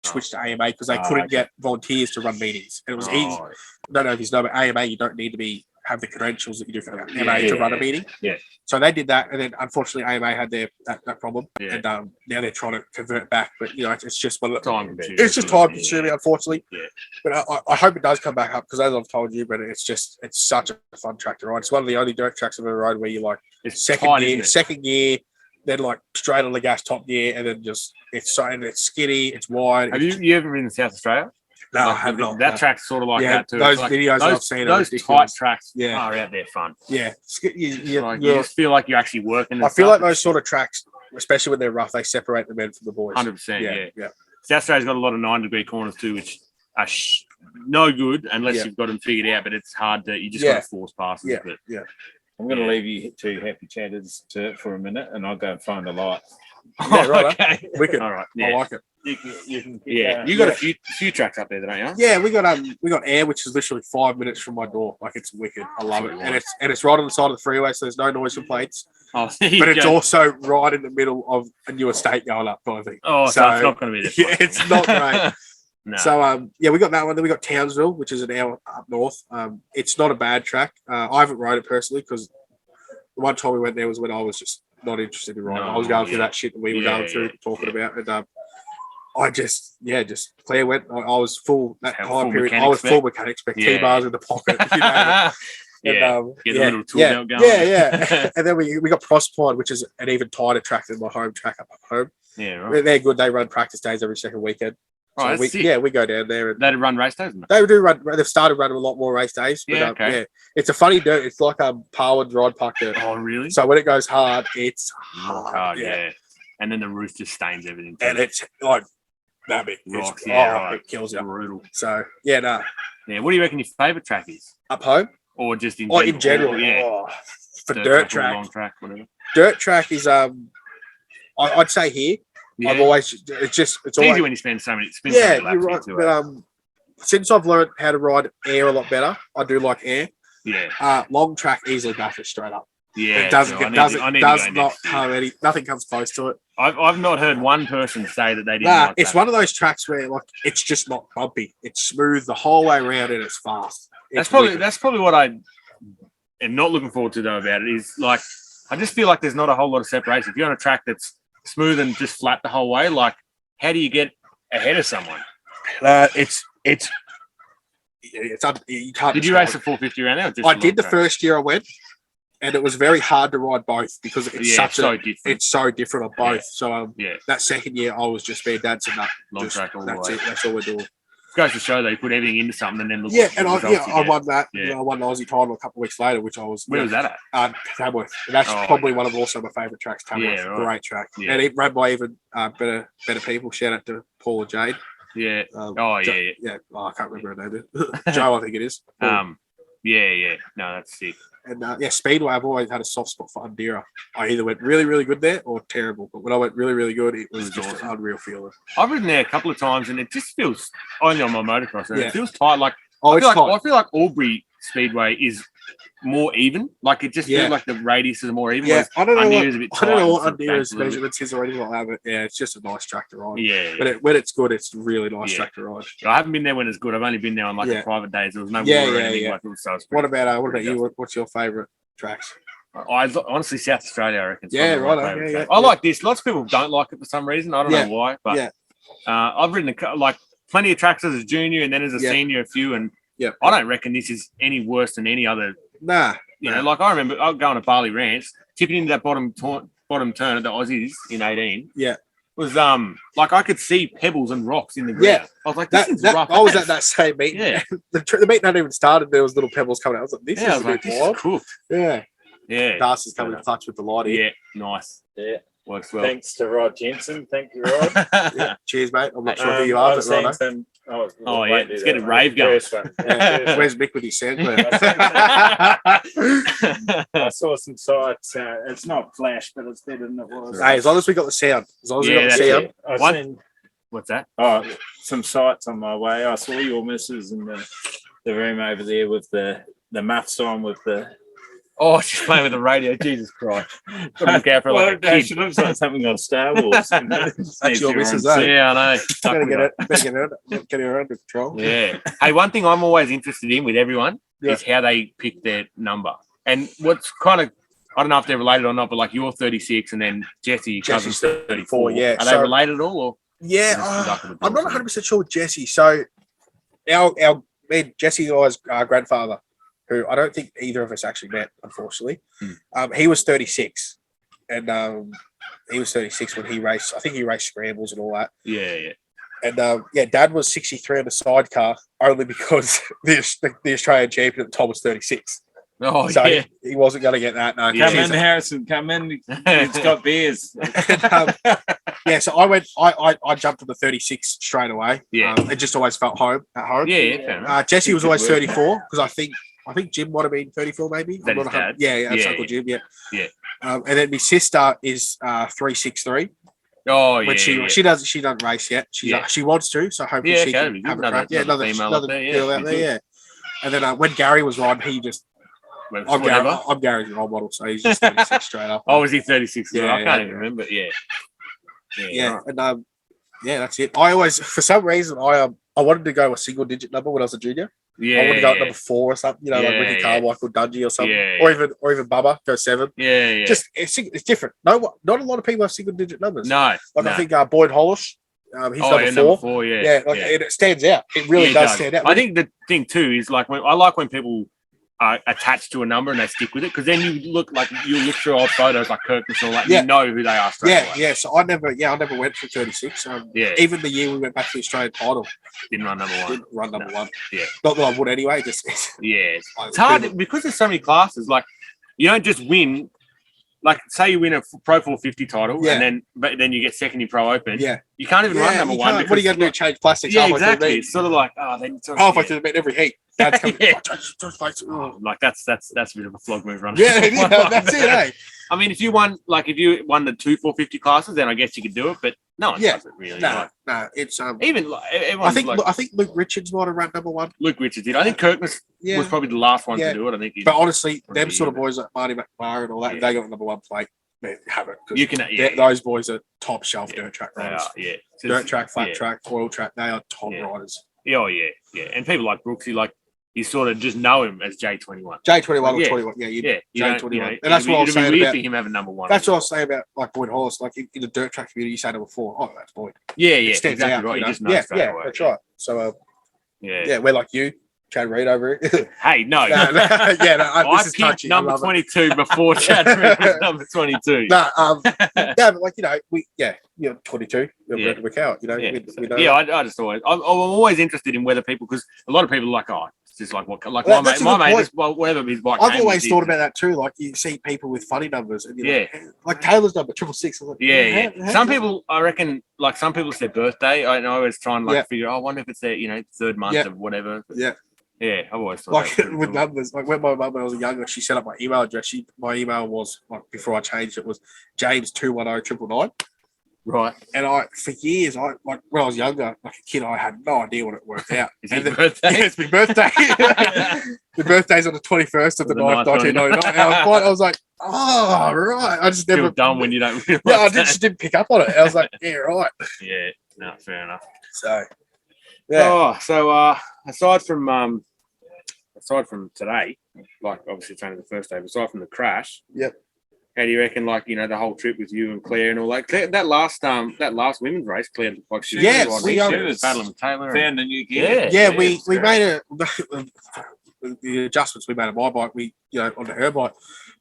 switched to AMA because they couldn't get volunteers to run meetings, and it was easy. I don't know if you know, but AMA you don't need to have the credentials that you do for AMA to run a meeting. Yeah. So they did that, and then unfortunately AMA had that problem, and now they're trying to convert back. But it's just time. It's just time consuming, unfortunately. Yeah. But I hope it does come back up because, as I've told you, but it's such a fun track to ride. It's one of the only dirt tracks I've ever rode where you like second gear, then like straight on the gas top gear, and then just it's skinny, it's wide. Have you ever been in South Australia? No, I have not. That track's sort of like that too. Those videos I've seen, those tight tracks are out there fun. Yeah, you just feel like you're actually working. I feel like those sort of tracks, especially when they're rough, they separate the men from the boys. 100%. Yeah. South Australia's got a lot of 9-degree corners too, which are no good unless you've got them figured out. But it's hard to. You just got to force passes. Yeah. I'm going to leave you two happy chatters for a minute, and I'll go and find a light. Yeah, right. Okay. Wicked. All right. I like it. You can You got a few tracks up there, don't you? Yeah, we got air, which is literally 5 minutes from my door. Like it's wicked. I love it, and it's right on the side of the freeway, so there's no noise complaints. Oh, but it's also right in the middle of a new estate going up, kind of thing. Oh, so it's not going to be this. Yeah, it's not great. No. So we got that one. Then we got Townsville, which is an hour up north. It's not a bad track. I haven't rode it personally because the one time we went there was when I was just not interested in riding. I was going through that shit that we were going through, talking about, and I just Claire went. I was full that time period. I was full mechanic spec, T-bars in the pocket. Get a little tool belt going. Yeah. And then we got Proserpine, which is an even tighter track than my home track up at home. Yeah, right. They're good. They run practice days every second weekend. So we go down there. And they run race days? They do run. They've started running a lot more race days. But, it's a funny dirt. It's like a Parwood ride park dirt. Oh, really? So when it goes hard, it's hard. Yeah. And then the roof just stains everything. And it's like that big. Rocks, it kills you. Brutal. So no. Yeah. What do you reckon your favourite track is? Up home? Or just in general? In general, for dirt track. Long track, whatever. Dirt track is I'd say here. Yeah. I've always it's easy when you spend so many. You're right. But since I've learned how to ride air a lot better, I do like air. Yeah. Long track easily Bathurst straight up. Yeah. Nothing comes close to it. I've not heard one person say that they didn't. Like it's one of those tracks where like it's just not bumpy. It's smooth the whole way around and it's fast. That's probably what I am not looking forward to though about it is like I just feel like there's not a whole lot of separation. If you're on a track that's smooth and just flat the whole way, like how do you get ahead of someone? You can't. Did you race the 450 around there? I did the first year I went, and it was very hard to ride both because it's so different on both. So that second year I was just being dancing up. Long track all the way. That's it. That's all we're doing. goes to show they put everything into something and then look. Yeah, at the and results you I get. won that. Yeah. I won the Aussie title a couple of weeks later, which I was. Where was that at? Tamworth. And that's Oh, probably one of also my favourite tracks. Tamworth, Yeah, right. great track. Yeah. And it ran by even better people. Shout out to Paul and Jade. Yeah. Yeah. Oh, I can't remember her name. Joe, I think it is. Paul. Yeah. No, that's sick. And Speedway, I've always had a soft spot for Undira. I either went really, really good there or terrible. But when I went really, really good, it was just awesome. an unreal feeling. I've ridden there a couple of times and it just feels only on my motocross. And Yeah. It feels tight. Like Oh, it's tight. I feel like Albury Speedway is more even. Like it just feels like the radius is more even. Yeah, I don't know Undira's a bit I don't know tight what and sort of Undira's banks a little bit. measurements is or anything like that, but yeah, it's just a nice track to ride. Yeah. But when it's good, it's a really nice Yeah. track to ride. I haven't been there when it's good. I've only been there on like Yeah. the private days. There was no Yeah, water or yeah, anything. yeah. Like it was, so it was What pretty- about pretty you? dusty. What's your favourite tracks? Honestly, South Australia, I reckon. is Yeah, one of my right, favourite yeah, tracks. yeah. I like this. Lots of people don't like it for some reason. I don't Yeah, know why, but yeah. I've ridden like plenty of tracks as a junior and then as a Yeah. senior a few, and Yeah. I don't reckon this is any worse than any other. Nah. You know, like I remember I was going to Barley Ranch, tipping into that bottom turn at the Aussies in 18. Yeah. Was like I could see pebbles and rocks in the ground. Yeah. I was like, this is rough. I was as. at that same meeting. Yeah. The meeting hadn't even started. There was little pebbles coming out. I was like, this Yeah, I is was a like, bit this wild. is cooked. Yeah. Yeah. Darcy's coming in touch with the light here. Yeah, nice. Yeah. Works well. Thanks to Rod Jensen. Thank you, Rod. Yeah. Cheers, mate. I'm not sure who you are, I'm but seeing right. some. Oh, yeah, let's get a rave going. Yeah. Where's Mick with his soundcloud? I saw some sites. It's not flash, but it's better than it was. Hey, as long as we got the sound. As long as we Yeah, got the that's sound. it. I've What? seen What's that? some sites on my way. I saw your missus in the room over there with the muffs on with the. Oh, she's playing with the radio. Jesus Christ. Got to look out for her like a kid. She looks like something on Star Wars. That's your missus, eh? Yeah, I know. Get her under control. Yeah. Hey, one thing I'm always interested in with everyone Yeah. is how they pick their number. And what's kind of, I don't know if they're related or not, but like you're 36 and then Jesse, your cousin's Jesse's 34. yeah. Are they So- related at all? Or Yeah, Just conducted the I'm not process. 100% sure with Jesse. So, Jesse was our grandfather, who I don't think either of us actually met, unfortunately. He was 36, and he was 36 when he raced. I think he raced scrambles and all that. yeah. And Dad was 63 on the sidecar only because the Australian champion at the time was 36. Oh, So yeah. he wasn't going to get that. No, Yeah. Come in, Harrison. Come in. It's got beers. So I jumped to the 36 straight away. Yeah. It just always felt at home. Yeah, fair enough. Jesse was Good always work. 34 because I think Jim might have been 34 maybe. Is that his dad? Yeah, that's Yeah, Uncle Jim. Yeah. Yeah. And then my sister is 363. Oh, yeah. When she doesn't race yet. She wants to, so hopefully Yeah, she okay, can good. have a Another- crack. Yeah, another female another up there, yeah, girl out me there. too. Yeah. And then when Gary was riding, he just Whatever. I'm Gary's role model, so he's just 36 straight up. Oh, was he 36? Yeah, I can't yeah. even remember. Yeah. Yeah, right. and that's it. I always, for some reason, I wanted to go a single digit number when I was a junior. Yeah. I wanted to go at number 4 or something, like Yeah, Ricky yeah. Carmichael, Dungey or something, Yeah, or even Bubba go 7. Yeah. Just it's different. Not a lot of people have single digit numbers. No. Like no. I think Boyd Hollish, he's yeah, number 4. 4, yeah. Yeah, and it stands out. It really Yeah, it does stand out. I think the thing too is like I like when people are attached to a number and they stick with it because then you look through old photos like Kirkness and all that. Yeah. You know who they are straight away. Yeah. So I never went for 36. Yeah. Even the year we went back to the Australian title, Didn't run number 1. didn't run number 1. Yeah. Not that I would anyway. Just Yeah. It's hard because there's so many classes. Like you don't just win. Like say you win a Pro 450 title Yeah. and then you get second in Pro Open. Yeah. You can't even run number you 1. can't. What are you going to do? Change plastics? Yeah, halfway through the exactly. meet? It's sort of like then Halfway through the meet, every heat. Dad's coming. Yeah. Oh. Like that's a bit of a flog move run. Yeah, that's it. Eh? I mean, if you won the 2 450 classes, then I guess you could do it. But no one Yeah. does it really. No, Like, no. It's even like, everyone. I think Luke Richards might have run number 1. Luke Richards did. I think Kirkness Yeah. was probably the last one Yeah. to do it. I think. But honestly, them Probably, sort of yeah. boys like Marty McMahon and all that, Yeah. they got number 1 plate. They have it. 'Cause You can. Yeah, those boys are top shelf Yeah. dirt track they riders. are. Yeah. So Dirt track, flat yeah. track, oil track. They are top Yeah. riders. Yeah, oh yeah, yeah. And people like Brooksy, like you sort of just know him as J21. J21 Yeah. or 21. Yeah, Yeah, you don't, J21. you know, And that's what I was it'd be saying weird about. for him having number 1. That's what I was saying about like Boyd Hollis. Like in the dirt track community, you say number 4. Oh, that's Boyd. Yeah, It yeah, stands exactly out, right. You know? just know straight away. that's right. So Yeah, yeah, we're like you. Chad Reed over it. Hey, no. Yeah, I this is picked touchy. I number love it. 22 before Chad Reed was number 22. No, but like, 22. Yeah. We count, Yeah, we know yeah. that. I just always, I'm always interested in whether people, because a lot of people are like, oh, it's just like what, like Well, my that's a mate, good point. just, well, whatever his bike. I've always thought about that too. Like you see people with funny numbers, and you're like Taylor's number 666. I'm like, Yeah. how Some does- people, I reckon, like some people, it's their birthday. I always try and figure. Oh, I wonder if it's their, third month of whatever. Yeah. Yeah, I've always thought Like that was with pretty cool. numbers, like when my mum when I was younger, she set up my email address. My email was like before I changed it was James 210 Right. and for years when I was younger, like a kid, I had no idea what it worked out. Is And it birthday? Yeah, it's my birthday. The birthday's on the 21st of the 9th, 1999. And I was like, oh right. I just never Feel dumb when you don't realize Yeah, I that. just didn't pick up on it. I was like, yeah, right. Yeah, no, fair enough. So yeah. Oh, so aside from today, like obviously training the first day, but aside from the crash, Yep. How do you reckon, like, the whole trip with you and Claire and all that? Claire, that last women's race, Claire, like, she Yeah, was we battling with Taylor. Found a new gear. Yeah, we it's great. made the adjustments we made on my bike, onto her bike.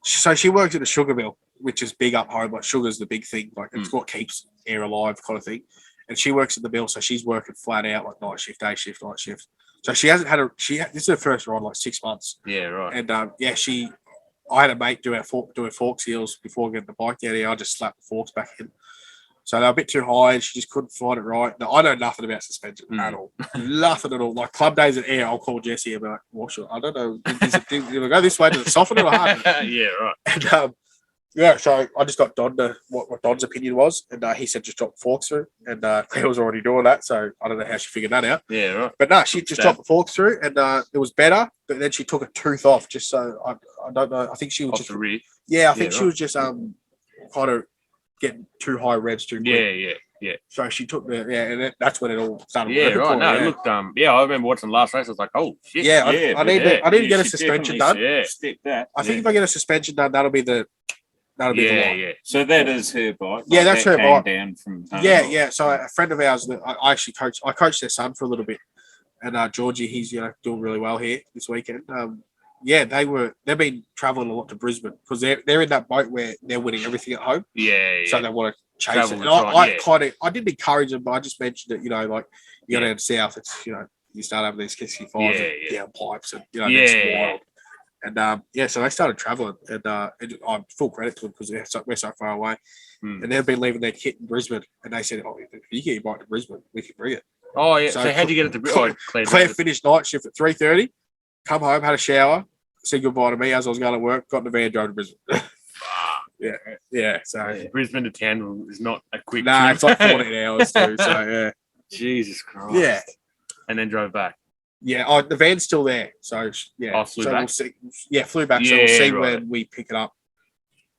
So she works at the sugar mill, which is big up home. Like sugar's the big thing. Like it's what keeps air alive, kind of thing. And she works at the mill, so she's working flat out, like night shift, day shift, night shift. So she hasn't had this is her first ride, like 6 months. Yeah, right. And I had a mate doing fork seals before getting the bike out here. I just slapped the forks back in. So they're a bit too high and she just couldn't find it right. No, I know nothing about suspension at all. Nothing at all. Like club days at air, I'll call Jesse and be like, I don't know. Do we go this way? Does it soften it or harden? Yeah, right. And so I just got Don to what Don's opinion was. And he said just drop the forks through. And Claire was already doing that. So I don't know how she figured that out. Yeah, right. But no, she just dropped the forks through and it was better. But then she took a tooth off just so I don't know. I think she was Off just the rear. Yeah, I think Yeah, she was just kind of getting too high revs too quick. Yeah. So she took and that's when it all started. Yeah, working right. for No, her, it looked. I remember watching the last race. I was like, oh shit. Yeah, I need to get a You should suspension definitely done. Stick that. I think if I get a suspension done, that'll be the one. Yeah. So that is her bike. Yeah, that's her came bike. Down from home. Yeah. So a friend of ours that I actually coached their son for a little bit, and Georgie, he's doing really well here this weekend. They've been traveling a lot to Brisbane because they're in that boat where they're winning everything at home. Yeah. So they want to chase Travel it. the And time, I didn't encourage them, but I just mentioned that, like you go down south, it's you start having these 65s and down pipes and it's wild. And so they started traveling and I'm full credit to them because we're so far away. And they've been leaving their kit in Brisbane and they said, if you get your bike to Brisbane, we can bring it. Oh yeah. So So how'd you get it to Brisbane? Claire finished night shift at 3:30, come home, had a shower, said goodbye to me as I was going to work, got in the van, drove to Brisbane. Yeah. So Brisbane to town is not a quick. nah, trip. it's like 14 hours too. So yeah. Jesus Christ. Yeah. And then drove back. Yeah, the van's still there. So yeah. Oh, flew back? We'll see. Yeah, flew back. So Yeah, we'll see right. when we pick it up.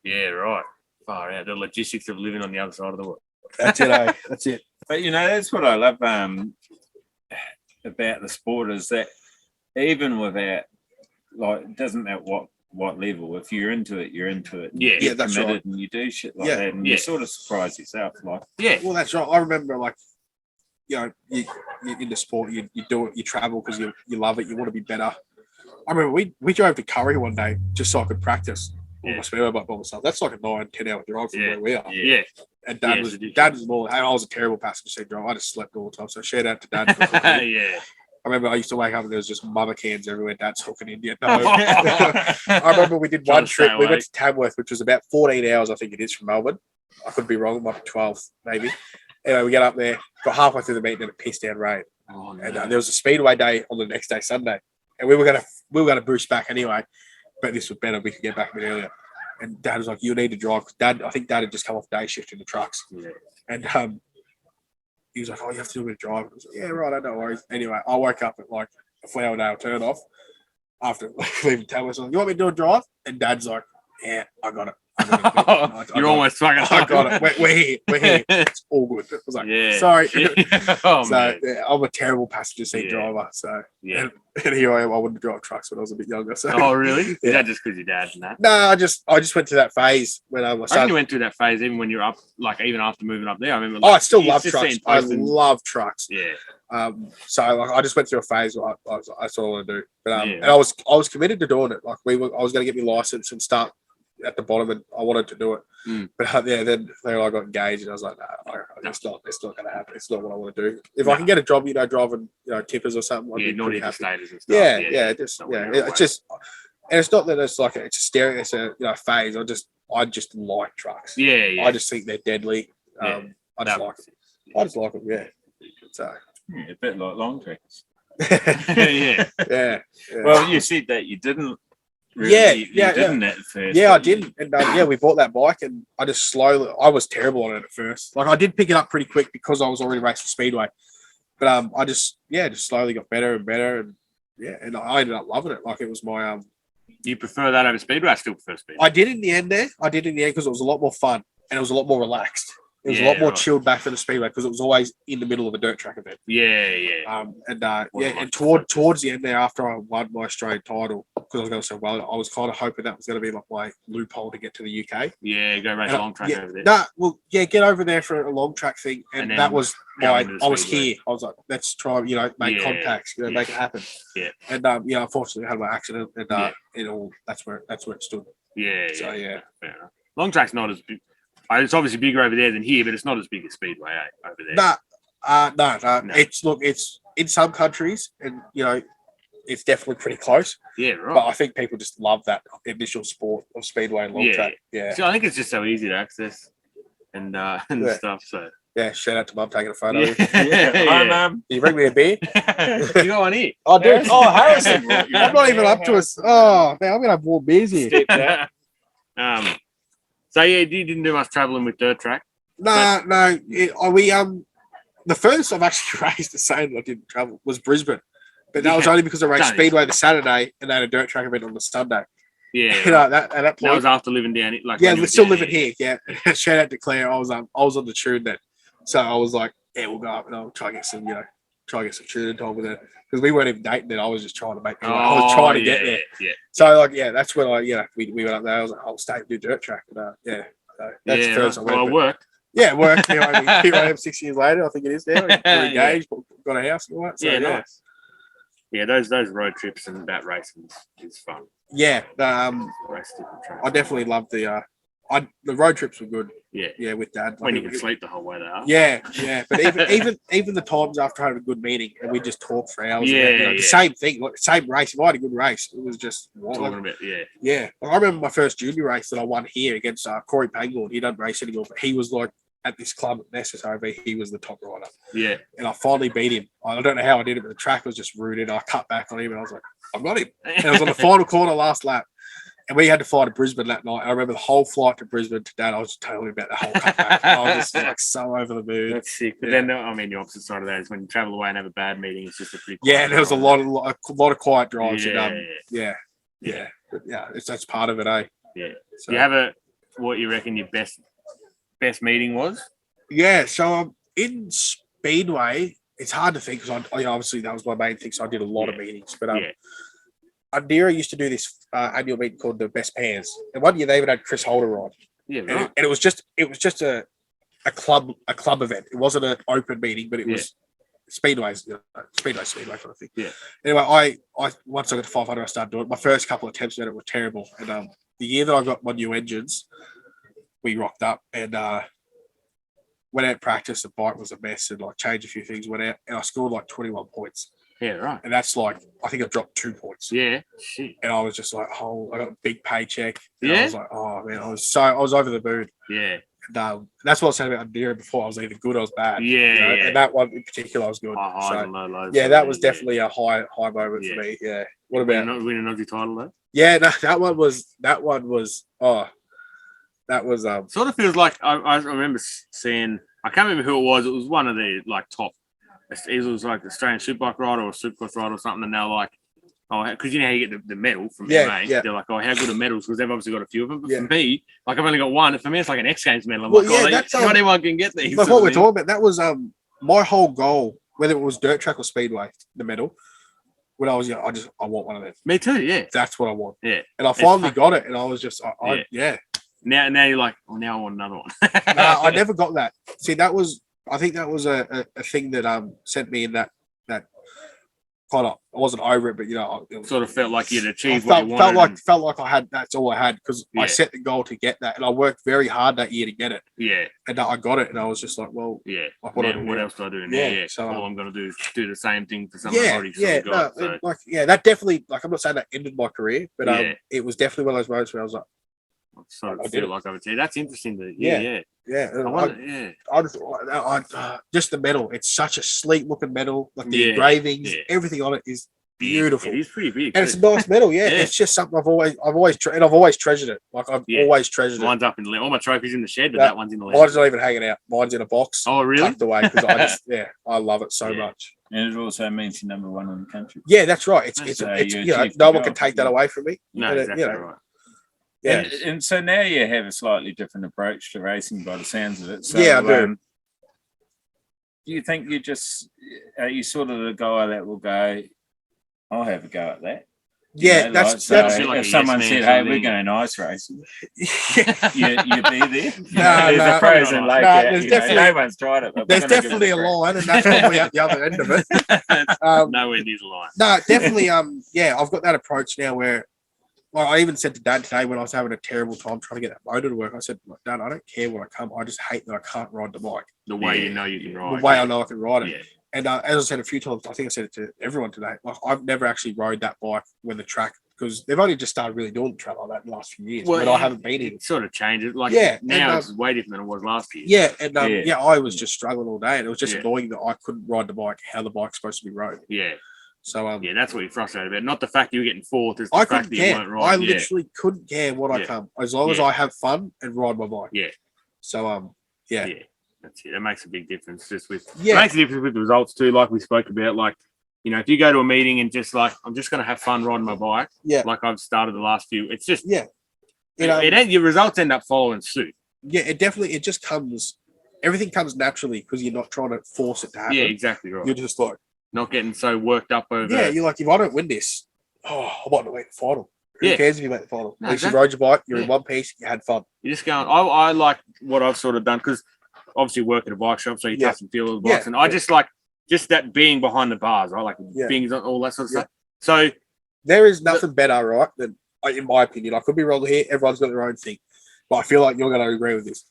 Yeah, right. Far out. The logistics of living on the other side of the world. That's it, eh? That's it. But that's what I love about the sport is that even without, like, it doesn't matter what level, if you're into it, you're into it. And Yeah. you get Yeah, that's committed right. and you do shit like Yeah. that, and you sort of surprise yourself. Like, Yeah. Well, that's right. I remember, like, you're into sport, you do it, you travel because you love it, you want to be better. I remember we drove to Curry one day just so I could practice on my speedway bike by myself. That's like a 9-10 hour drive from where we are. Yeah. And Dad Yeah, was it's Dad was more. I was a terrible passenger seat driver. I just slept all the time. So shout out to Dad. Yeah. I remember I used to wake up and there was just mother cans everywhere. Dad's hooking Indian. No. I remember we did Trying one to stay trip. We away. went to Tamworth, which was about 14 hours, I think it is, from Melbourne. I could be wrong. It might be 12, maybe. Anyway, we got up there, got halfway through the meet, and it pissed down rain. Oh, no. And there was a speedway day on the next day, Sunday, and we were gonna boost back anyway. But this was better. We could get back a bit earlier. And Dad was like, "You need to drive." I think Dad had just come off day shift in the trucks. Yeah. And he was like, "Oh, you have to do a bit of driving." I was like, "Yeah, right, no worries." Anyway, I woke up at like a Flowerdale turn off after leaving Tamworth. So I was like, "You want me to do a drive?" And Dad's like, "Yeah, I got it. I You're got almost fucking. I got it. We're here. We're here. It's all good." I was like, Yeah. "Sorry." Oh So man. yeah, I'm a terrible passenger seat Yeah. driver. So Yeah. and here I am. I wouldn't drive trucks when I was a bit younger. So Oh really? Is Yeah. that just because your dad's and that? no, I just went to that phase when I I was. think you went through that phase even when you're up, like even after moving up there. I remember. Oh, Like, I still you love just trucks. seen I posting- love trucks. Yeah. So like, I just went through a phase where that's all I want to do. But Yeah. and I was committed to doing it. Like I was going to get my license and start at the bottom, and I wanted to do it. But then I got engaged, and I was like, no, it's not going to happen. It's not what I want to do. If I can get a job, driving, tippers or something, I'd be pretty happy. Status and stuff. It's just, and it's not that it's like it's a phase. I just like trucks. Yeah. I just think they're deadly. I just like them. Yeah. So. A bit like long tracks. yeah. Well, you said that you didn't. Really, you didn't at first. Yeah, I didn't. And we bought that bike, and I was terrible on it at first. Like I did pick it up pretty quick because I was already racing speedway. But I just slowly got better and better, and I ended up loving it. Like it was my You prefer that over speedway? I still prefer speedway. I did in the end because it was a lot more fun and it was a lot more relaxed. It was a lot more chilled back than the speedway because it was always in the middle of a dirt track event. And towards the end there, after I won my Australian title, because I was going so well, I was kind of hoping that was going to be like my loophole to get to the UK. Yeah, go race a long track over there. Get over there for a long track thing, and that was I was here. I was like, let's try, make contacts, make it happen. Yeah, and unfortunately, I had my accident, and that's where it stood. Yeah. So fair enough. Long track's not as big. It's obviously bigger over there than here, but it's not as big as speedway over there. No. It's in some countries, and it's definitely pretty close. Yeah, right. But I think people just love that initial sport of speedway and long track. Yeah. So I think it's just so easy to access and stuff. So yeah, shout out to Mum taking a photo. Hi, Mum. Can you bring me a beer? You got one here. I do. Harrison. I'm not even up to us. Oh man, I'm gonna have more beers here. So you didn't do much traveling with dirt track? No. The furthest I've actually raced the same that I didn't travel was Brisbane, but that was only because I raced speedway the Saturday and they had a dirt track event on the Sunday. Yeah, at that point. That was after living down. We're still living here. Yeah, shout out to Claire. I was on the tune then, so I was like, yeah, we'll go up and I'll try and get some, tuning time with it because we weren't even dating then. I was just trying to make. I was trying to get there. Yeah. So that's when we went up there. I was like, I'll stay and do dirt track. And that's the first I went. Well, it worked. Yeah, it worked. Here I am 6 years later. I think it is now. We're engaged, got a house and all that. So, nice. Yeah, those road trips and that racing is fun. Yeah, I definitely love the road trips were good. Yeah, with Dad. When you can sleep the whole way there. Yeah. But even the times after having a good meeting and we just talk for hours. The same thing, same race. If I had a good race, it was just talking about. Yeah. I remember my first junior race that I won here against Corey Pangborn. He doesn't race anymore, but he was like at this club at SSOV. He was the top rider. Yeah. And I finally beat him. I don't know how I did it, but the track was just rooted. I cut back on him and I was like, I've got him. And it was on the final corner last lap. And we had to fly to Brisbane that night. I remember the whole flight to Brisbane to Dad. I was just telling him about the whole cutback. I was just so over the moon. That's sick. But then, the opposite side of that is when you travel away and have a bad meeting, it's just a pretty. Yeah, there was a lot of quiet drives. Yeah. But that's part of it, eh? Yeah. So, do you have what you reckon your best meeting was? Yeah. So in Speedway, it's hard to think because obviously that was my main thing. So I did a lot of meetings, but Andira used to do this annual meeting called the Best Pairs, and one year they even had Chris Holder on. Yeah, right. And it was just a club event. It wasn't an open meeting, but it was speedway kind of thing. Yeah. Anyway, I once I got to 500, I started doing it. My first couple of attempts at it were terrible, and the year that I got my new engines, we rocked up and went out practice. The bike was a mess, and changed a few things. Went out and I scored 21 points. Yeah, right. And that's I think I dropped 2 points. Yeah, shit. And I was just like, I got a big paycheck. And Yeah. I was like, oh man, I was over the moon. Yeah. And that's what I was saying about Andira before. I was either good or I was bad. Yeah, And that one in particular, I was good. High and low lows. Yeah, that was definitely a high moment for me. Yeah. What about win an Aussie title though? Yeah, no, that one was Sort of feels like I remember seeing. I can't remember who it was. It was one of the top. It was like Australian Superbike rider or Supercross rider or something, and they're like, oh, because you know how you get the medal from MMA. Yeah. They're like, oh, how good are medals? Because they've obviously got a few of them. But Yeah. for me, I've only got one. For me, it's like an X Games medal. I'm Well, like, yeah, that's not anyone can get these. But what we're talking about, that was my whole goal, whether it was dirt track or speedway, the medal. When I was young, I want one of them. Me too. Yeah. That's what I want. Yeah. And I finally got it, and I was just, Yeah. Now you're like, well, now I want another one. No, I never got that. See, I think that was a thing that sent me in that I wasn't over it, but it was, Sort of felt like you'd I achieved what you felt wanted. like I had. That's all I had because Yeah. I set the goal to get that, and I worked very hard that year to get it, Yeah, and I got it, and I was just like, well, yeah. like, what do I Now, do what now? else do I do now? Yeah, Yeah, so, all I'm going to do is do the same thing for something I've already sort of got. So. that definitely, like, I'm not saying that ended my career, but Yeah. it was definitely one of those moments where I was like, I sort I of did feel it. like I would say that's interesting. Yeah. I wonder, yeah. Just the medal. It's such a sleek looking medal. Like the Yeah, engravings, yeah. everything on it is Big. beautiful. It is pretty big. And it's a too. nice medal, yeah. Yeah. It's just something I've always treasured it. Like I've Yeah. always treasured it. Mine's up in all my trophies in the shed, but Yeah. that one's in the Mine's lounge. not even hanging out. Mine's in a box, Oh, really? tucked away because I love it so Yeah. much. And it also means you're number one in the country. Yeah, that's right. It's So it's you you know, achieved no the one goal. can take that away from me. No, And exactly right. right. Yeah. And so now you have a slightly different approach to racing by the sounds of it. So, Yeah, I do. Do you think are you sort of the guy that will go, I'll have a go at that? Yeah, You know, that's like, so that's feel like if a someone yes said, man hey, sort of we're thing. going ice racing, yeah. you'd be there. No, There's no. a pros and like No, that. there's You know, definitely- no one's tried it. But There's we're gonna give definitely it a crack. line, and that's probably at the other end of it. Nowhere near the line. No, definitely. Yeah, I've got that approach now where, like, I even said to Dad today when I was having a terrible time trying to get that motor to work. I said, "Look, Dad, I don't care when I come. I just hate that I can't ride the bike The way Yeah. you know you can ride. the way I know I can ride it." Yeah. And as I said a few times, I think I said it to everyone today. Like, I've never actually rode that bike when the track, because they've only just started really doing the track like that in the last few years. But I haven't been in. It sort of changes. Like Yeah, now and, it's way different than it was last year. Yeah, and Yeah. I was just struggling all day, and it was just Yeah. annoying that I couldn't ride the bike how the bike's supposed to be rode. Yeah. So Yeah, that's what you're frustrated about. Not the fact you were getting fourth, it's the I fact couldn't that you care. weren't I right. Yeah. literally couldn't care what I Yeah. come, as long as Yeah. I have fun and ride my bike. Yeah. So yeah. Yeah. That's it. That makes a big difference. Just with Yeah. it makes a difference with the results too, like we spoke about. Like, you know, if you go to a meeting and just like, I'm just gonna have fun riding my bike, Yeah. like I've started the last few, it's just Yeah. You know, your results end up following suit. yeah, it just comes, everything comes naturally because you're not trying to force it to happen. Yeah, exactly right. You're just like, Not getting so worked up over yeah, you're like, if I don't win this, I might not make the final. Who Yeah. cares if you make the final? No, At least you exactly. rode your bike, you're in Yeah. one piece, you had fun. you're just going, I like what I've sort of done because obviously work at a bike shop, so you Yeah. touch and feel all the bikes. Yeah. And I just like that being behind the bars, right? Like Yeah. being all that sort of Yeah. stuff. So There is nothing better, right, than, like, in my opinion, I could be wrong here, everyone's got their own thing, but I feel like you're going to agree with this.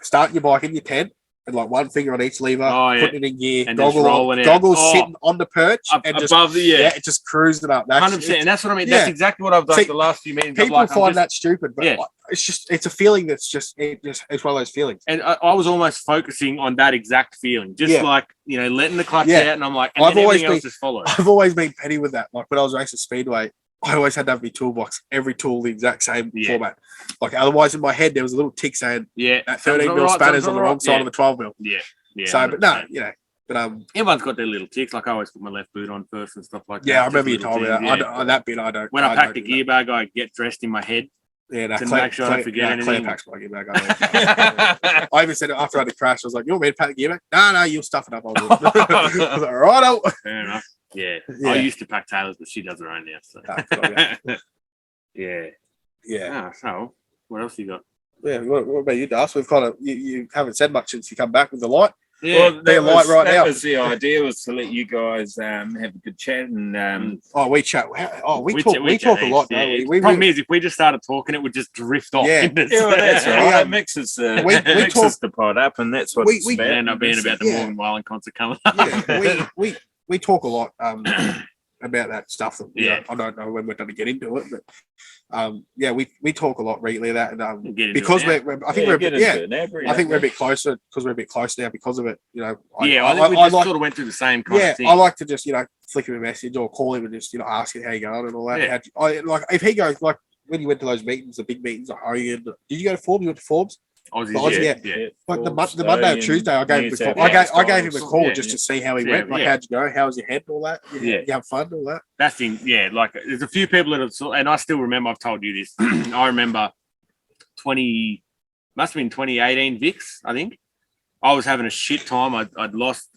Starting your bike in your tent, and like one finger on each lever, Oh, yeah. putting it in gear, And just rolling out. goggles Oh. sitting on the perch, and just above the just cruising up. That's 100%. And that's what I mean. Yeah. That's exactly what I've done See, the last few meetings. I'm people like, I'm find just- that stupid, but Yeah. like, it's a feeling that's it's one of those feelings. And I was almost focusing on that exact feeling, just Yeah. like, you know, letting the clutch Yeah. out. And I'm like, and I've then always everything else been- just followed. I've always been petty with that. Like when I was racing speedway, I always had to have my toolbox, every tool the exact same Yeah. format. Like otherwise, in my head there was a little tick saying Yeah. that 13 mil spanners on the wrong side of the 12 mil. Yeah. Yeah. So, but no, 100%. you know, but Everyone's got their little ticks. Like I always put my left boot on first and stuff like that. yeah, I Just remember you little told me that. things, yeah. That bit I don't. When I pack don't the do gear bag, I get dressed in my head. that. Yeah, no, to Claire, make sure I don't forget Claire anything. packs my gear bag. I even said it after I had a crash. I was like, "You want me to pack the gear bag?" No, you'll stuff it up. I was like, "Righto." Fair enough. Yeah. Yeah. I used to pack Taylor's, but she does her own now. So. Yeah. Yeah. Ah, so what else you got? Yeah. What about you, Das? We've kind of you haven't said much since you come back with the light. Yeah. Well, They're light right that now. was the idea, was to let you guys have a good chat and Oh, we chat. Oh, we talk a lot, yeah. don't we? Problem is, if we just started talking, it would just drift off. Yeah. into- yeah, well, that's right. Yeah. It mixes We mixes talk- the pod up, and that's what We- it's we- about. It ended up being about the Yeah. Morgan Wallen concert coming up. Yeah, we talk a lot about that stuff. That, you know, Yeah. I don't know when we're going to get into it, but yeah, we talk a lot regularly about that, and We'll get into because it I think we're a bit, I think we're a a bit closer because we're a bit close now because of it. You know, Yeah, I think we just sort of went through the same kind yeah, of thing. I like to just flick him a message or call him and just ask him how you going and all that. Yeah. I like if he goes like when you went to those meetings, the big meetings, like Oregon. Did you go to Forbes? You went to Forbes? Aussies, yeah. yeah. Like the Monday or Tuesday, I gave him a call. I gave him a call Yeah, just to see how he Yeah, went. Like, yeah. how'd you go? How was your head? And all that. Yeah. You have fun? All that. That's the yeah. Like there's a few people that have, and I still remember. I've told you this. I remember must have been 2018 Vix. I think I was having a shit time. I'd lost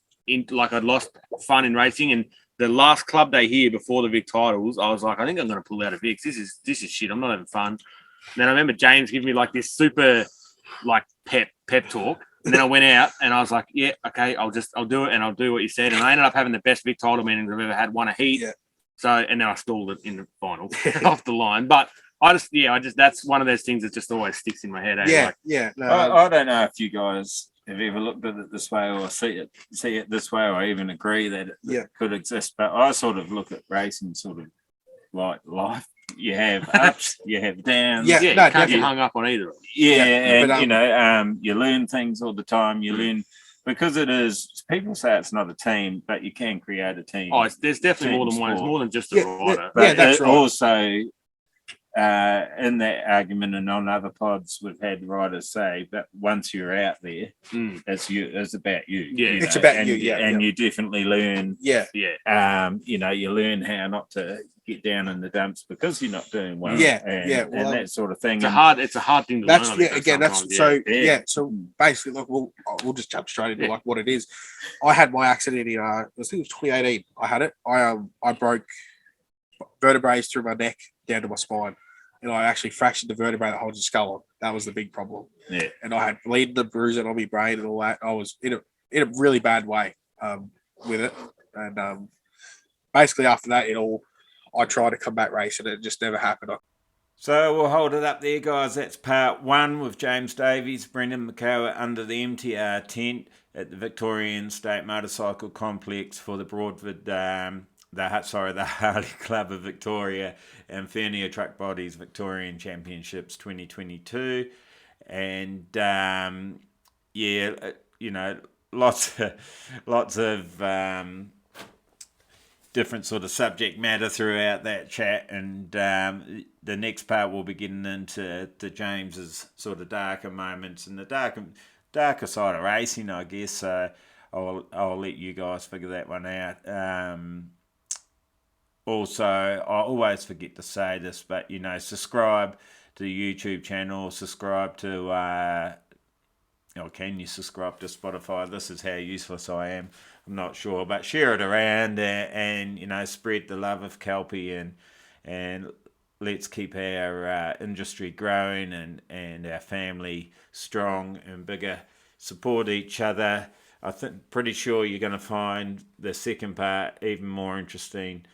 fun in racing, and the last club day here before the Vic titles, I was like, I think I'm going to pull out of Vix. This is shit. I'm not having fun. And then I remember James giving me like this super like pep talk. And then I went out and I was like, yeah, okay, I'll do it and I'll do what you said. And I ended up having the best Vic title meetings I've ever had, won a heat. Yeah. So, and then I stalled it in the final off the line. But that's one of those things that just always sticks in my head. No, I don't know if you guys have ever looked at it this way or see it this way or even agree that it could exist. But I sort of look at racing sort of like life. You have ups, you have downs. You can't get hung up on either. You learn things all the time. You learn because it is. People say it's not a team, but you can create a team. Oh, there's definitely more than one. It's more than just a rider. But that's right. Also, in that argument and on other pods, we've had riders say that once you're out there, it's about you. Yeah, it's about you. And you definitely learn. Yeah. You learn how not to get down in the dumps because you're not doing well. And that sort of thing. It's a hard thing to learn. So basically, look, we'll just jump straight into like what it is. I had my accident in I think it was 2018. I had it. I broke vertebrae through my neck down to my spine, and I actually fractured the vertebrae that holds your skull on. That was the big problem. Yeah. And I had bleeding and bruising on my brain and all that. I was in a really bad way with it, and basically after that, I tried to come back racing, and it just never happened. So we'll hold it up there, guys. That's part 1 with James Davies, Brendan McCower under the MTR tent at the Victorian State Motorcycle Complex for the Broadford, the Harley Club of Victoria and Fernier Truck Bodies Victorian Championships 2022. And lots of different sort of subject matter throughout that chat, and the next part we'll be getting into James's sort of darker moments and the darker side of racing, I guess. So I'll let you guys figure that one out. Also, I always forget to say this, but subscribe to the YouTube channel, subscribe to can you subscribe to Spotify? This is how useless I am. I'm not sure, but share it around and spread the love of Kelpie and let's keep our industry growing and our family strong and bigger. Support each other. Pretty sure you're going to find the second part even more interesting.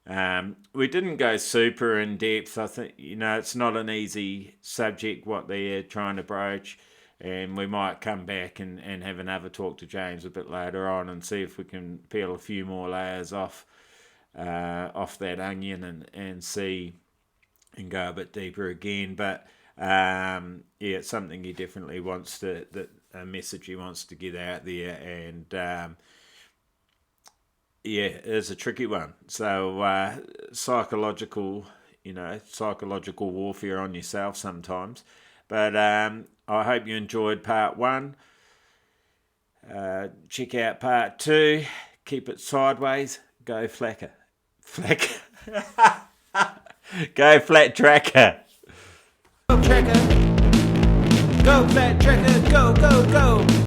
We didn't go super in depth. I think it's not an easy subject what they're trying to broach. And we might come back and have another talk to James a bit later on and see if we can peel a few more layers off that onion and see and go a bit deeper again. But it's something he definitely wants a message he wants to get out there. And it's a tricky one. So psychological warfare on yourself sometimes. But I hope you enjoyed part 1. Check out part 2. Keep it sideways. Go flacker. Go flat tracker. Go tracker. Go flat tracker. Go, go, go.